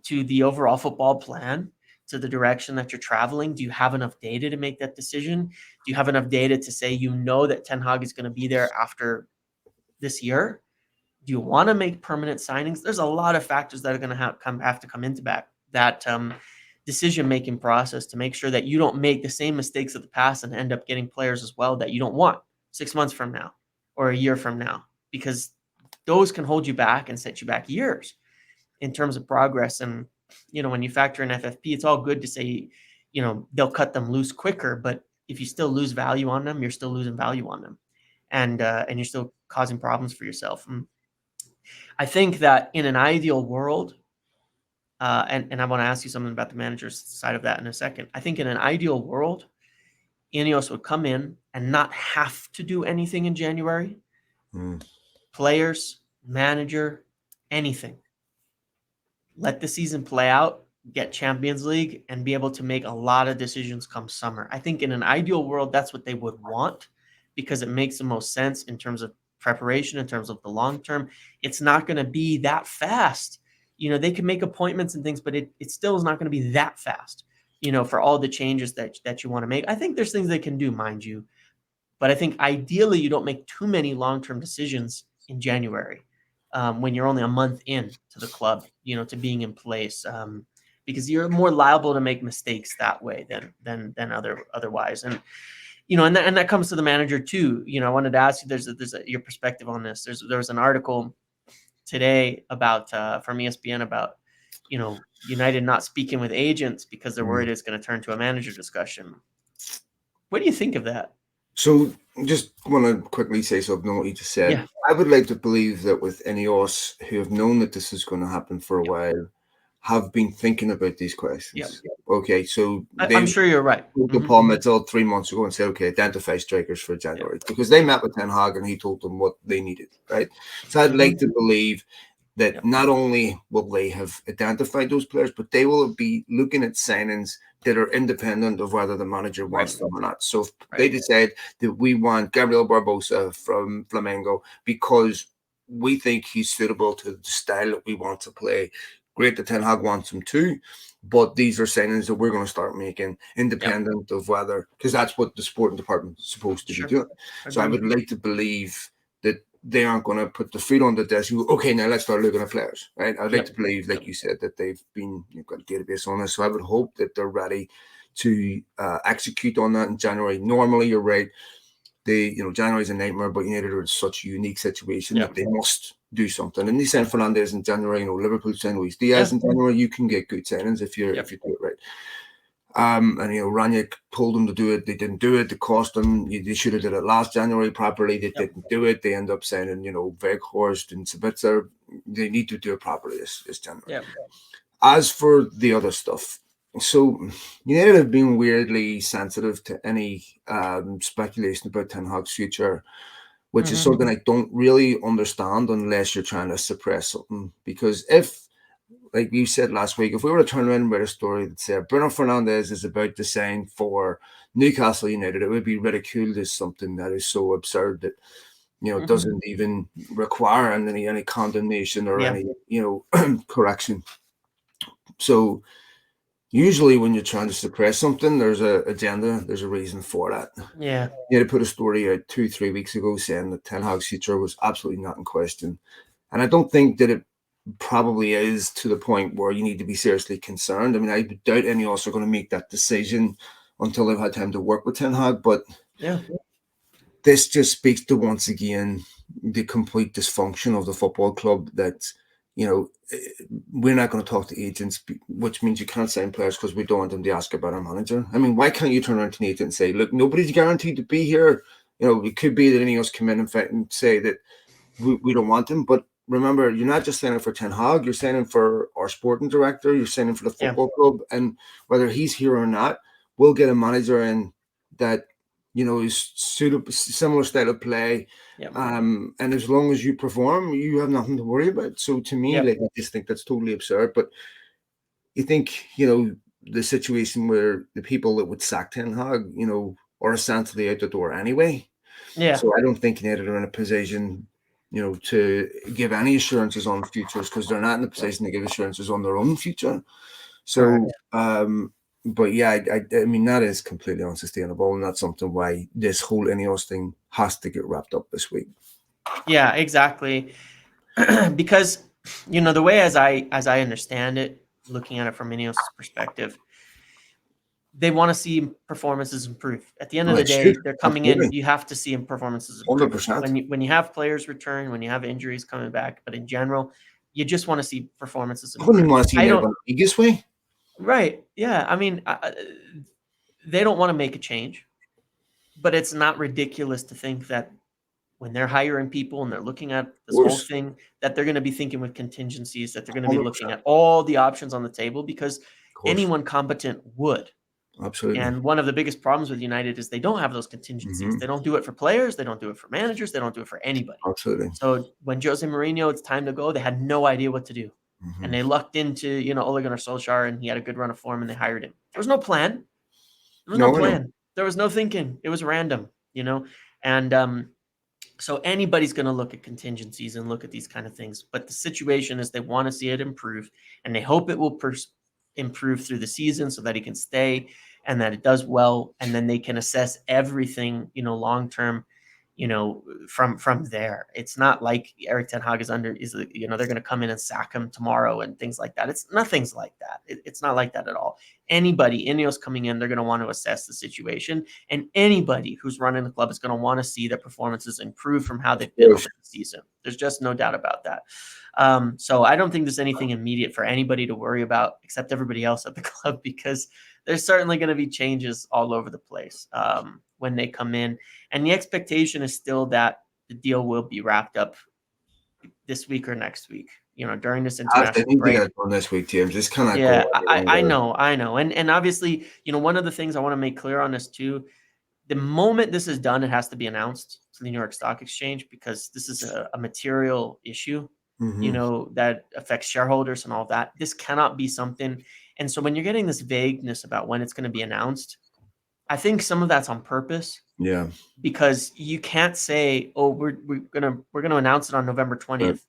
to the overall football plan to the direction that you're traveling? Do you have enough data to make that decision? Do you have enough data to say that Ten Hag is going to be there after this year? Do you want to make permanent signings? There's a lot of factors that are going to have to come into that decision-making process to make sure that you don't make the same mistakes of the past and end up getting players as well that you don't want 6 months from now or a year from now, because those can hold you back and set you back years in terms of progress. And, when you factor in FFP, it's all good to say, they'll cut them loose quicker, but if you still lose value on them, you're still losing value on them. And you're still causing problems for yourself. And I think that in an ideal world, and I want to ask you something about the manager's side of that in a second. I think in an ideal world, Ineos would come in and not have to do anything in January. Players, manager, anything. Let the season play out, get Champions League, and be able to make a lot of decisions come summer. I think in an ideal world, that's what they would want, because it makes the most sense in terms of preparation, in terms of the long term. It's not going to be that fast. They can make appointments and things, but it still is not going to be that fast, for all the changes that you want to make. I think there's things they can do, mind you, but I think ideally you don't make too many long-term decisions in January when you're only a month in to the club, to being in place, because you're more liable to make mistakes that way than otherwise. And and that comes to the manager too. I wanted to ask you, your perspective on this. There was an article today about from ESPN about United not speaking with agents because they're worried it's going to turn to a manager discussion. What do you think of that? So just want to quickly say something on what you just said. Yeah. I would like to believe that with Ineos, who have known that this is going to happen for a while, have been thinking about these questions. Okay, so I'm sure you're right. The Paul Mitchell 3 months ago and said, okay, identify strikers for January, because they met with Ten Hag and he told them what they needed, right? So I'd like to believe that not only will they have identified those players, but they will be looking at signings that are independent of whether the manager wants them or not. So if they decide that we want Gabriel Barbosa from Flamengo because we think he's suitable to the style that we want to play, great that Ten Hag wants him too. But these are signings that we're going to start making independent of whether, because that's what the sporting department is supposed to be doing. So I would like to believe that they aren't going to put the foot on the desk and go, okay, now let's start looking at players, right? I'd like to believe, like you said, that you've got a database on this. So I would hope that they're ready to execute on that in January. Normally, you're right. January is a nightmare, but United are in such a unique situation that they must do something. And they signed Fernandes in January. Liverpool signed Luis Diaz in January. You can get good signings if you do it right. And Ranić told them to do it. They didn't do it. It cost them. They should have did it last January properly. They didn't do it. They end up signing, Weghorst and Sabitzer. They need to do it properly this January. As for the other stuff, so United have been weirdly sensitive to any speculation about Ten Hag's future, which is something I don't really understand unless you're trying to suppress something. Because if, like you said last week, if we were to turn around and write a story that said Bruno Fernandes is about to sign for Newcastle United, it would be ridiculed as something that is so absurd that doesn't even require any condemnation or any correction. So usually when you're trying to suppress something, there's an agenda, there's a reason for that. Yeah. They put a story out 2-3 weeks ago saying that Ten Hag's future was absolutely not in question. And I don't think that it probably is to the point where you need to be seriously concerned. I mean, I doubt Ineos are going to make that decision until they've had time to work with Ten Hag. But this just speaks to, once again, the complete dysfunction of the football club that, we're not going to talk to agents, which means you can't sign players because we don't want them to ask about our manager. I mean, why can't you turn around to an agent and say, look, nobody's guaranteed to be here. It could be that Ineos come in and say that we don't want him. But remember, you're not just signing for Ten Hag, you're signing for our sporting director, you're signing for the football club. And whether he's here or not, we'll get a manager in that, is suitable, similar style of play. And as long as you perform, you have nothing to worry about. So to me, I just think that's totally absurd. But you think, the situation where the people that would sack Ten Hag, are essentially out the door anyway. Yeah. So I don't think United are in a position, to give any assurances on futures, because they're not in a position to give assurances on their own future. So But yeah, I mean, that is completely unsustainable, and that's something why this whole Ineos thing has to get wrapped up this week. Yeah, exactly. Because the way as I understand it, looking at it from Ineos' perspective, they want to see performances improve. At the end Oh, of the it should, day, they're coming in. absolutely, You have to see performances improve 100%. when you have players return, when you have injuries coming back. But in general, you just want to see performances I wouldn't improve. want to see I United don't. on the biggest way. Right? Yeah. I mean, they don't want to make a change, but it's not ridiculous to think that when they're hiring people and they're looking at Of this whole course, thing, that they're going to be thinking with contingencies, that they're going to be looking 100%. at all the options on the table, because Of course, anyone competent would. absolutely. And one of the biggest problems with United is they don't have those contingencies. They don't do it for players. They don't do it for managers. They don't do it for anybody. Absolutely. So when Jose Mourinho, it's time to go, they had no idea what to do. And Hmm. they lucked into, Ole Gunnar Solskjaer, and he had a good run of form, and they hired him. There was no plan. There was no No, I know. plan. There was no thinking. It was random. And so anybody's going to look at contingencies and look at these kind of things. But the situation is they want to see it improve, and they hope it will improve through the season so that he can stay and that it does well. And then they can assess everything, long term, from there. It's not like Eric Ten Hag they're going to come in and sack him tomorrow and things like that. Nothing's like that. It's not like that at all. Anybody, Ineos coming in, they're going to want to assess the situation, and anybody who's running the club is going to want to see their performances improve from how they've Of been course. over the season. There's just no doubt about that. So I don't think there's anything immediate for anybody to worry about except everybody else at the club, because there's certainly going to be changes all over the place when they come in. And the expectation is still that the deal will be wrapped up this week or next week, during this I international need to get break. it done this week, James. Just cannot go Yeah, any I longer. know, I know. And obviously, one of the things I want to make clear on this too, the moment this is done, it has to be announced to the New York Stock Exchange, because this is a material issue, Hmm. that affects shareholders and all that. This cannot be something. And so when you're getting this vagueness about when it's going to be announced, I think some of that's on purpose, Yeah. because you can't say, "Oh, we're gonna announce it on November Right. 20th."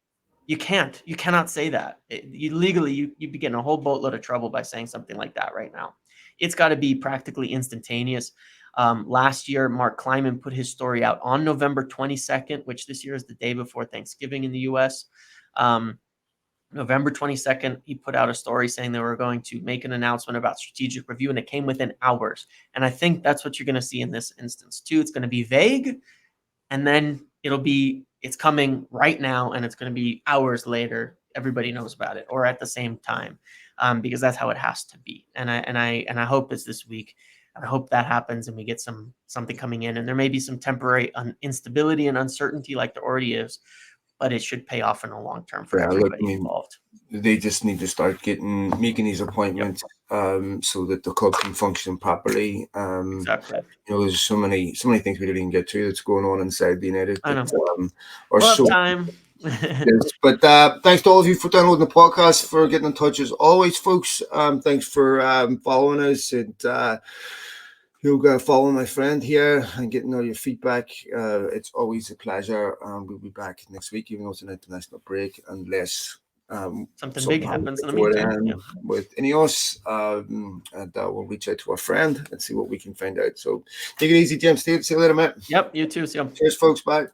You can't. You cannot say that. You legally, you'd be getting a whole boatload of trouble by saying something like that right now. It's got to be practically instantaneous. Last year, Mark Kleiman put his story out on November 22nd, which this year is the day before Thanksgiving in the U.S. November 22nd, he put out a story saying they were going to make an announcement about strategic review, and it came within hours. And I think that's what you're going to see in this instance too. It's going to be vague, and then it's coming right now, and it's going to be hours later. Everybody knows about it, or at the same time, because that's how it has to be. And I hope it's this week. I hope that happens, and we get something coming in, and there may be some temporary instability and uncertainty, like there already is, but it should pay off in the long term for Yeah, look, I everybody mean, involved. they just need to start making these Yep, appointments so that the club can function properly. exactly. There's so many things we didn't even get to that's going on inside the United I that know. are We'll have so. time. Yes, but thanks to all of you for downloading the podcast, for getting in touch as always, folks. Thanks for following us, and following my friend here and getting all your feedback. It's always a pleasure. We'll be back next week, even though it's an international break, unless Something big something happens happens in the before meantime. then Yep. with Ineos, and we'll reach out to our friend and see what we can find out. So take it easy, James. See you later, mate. Yep. You too. See you. Cheers, folks. Bye.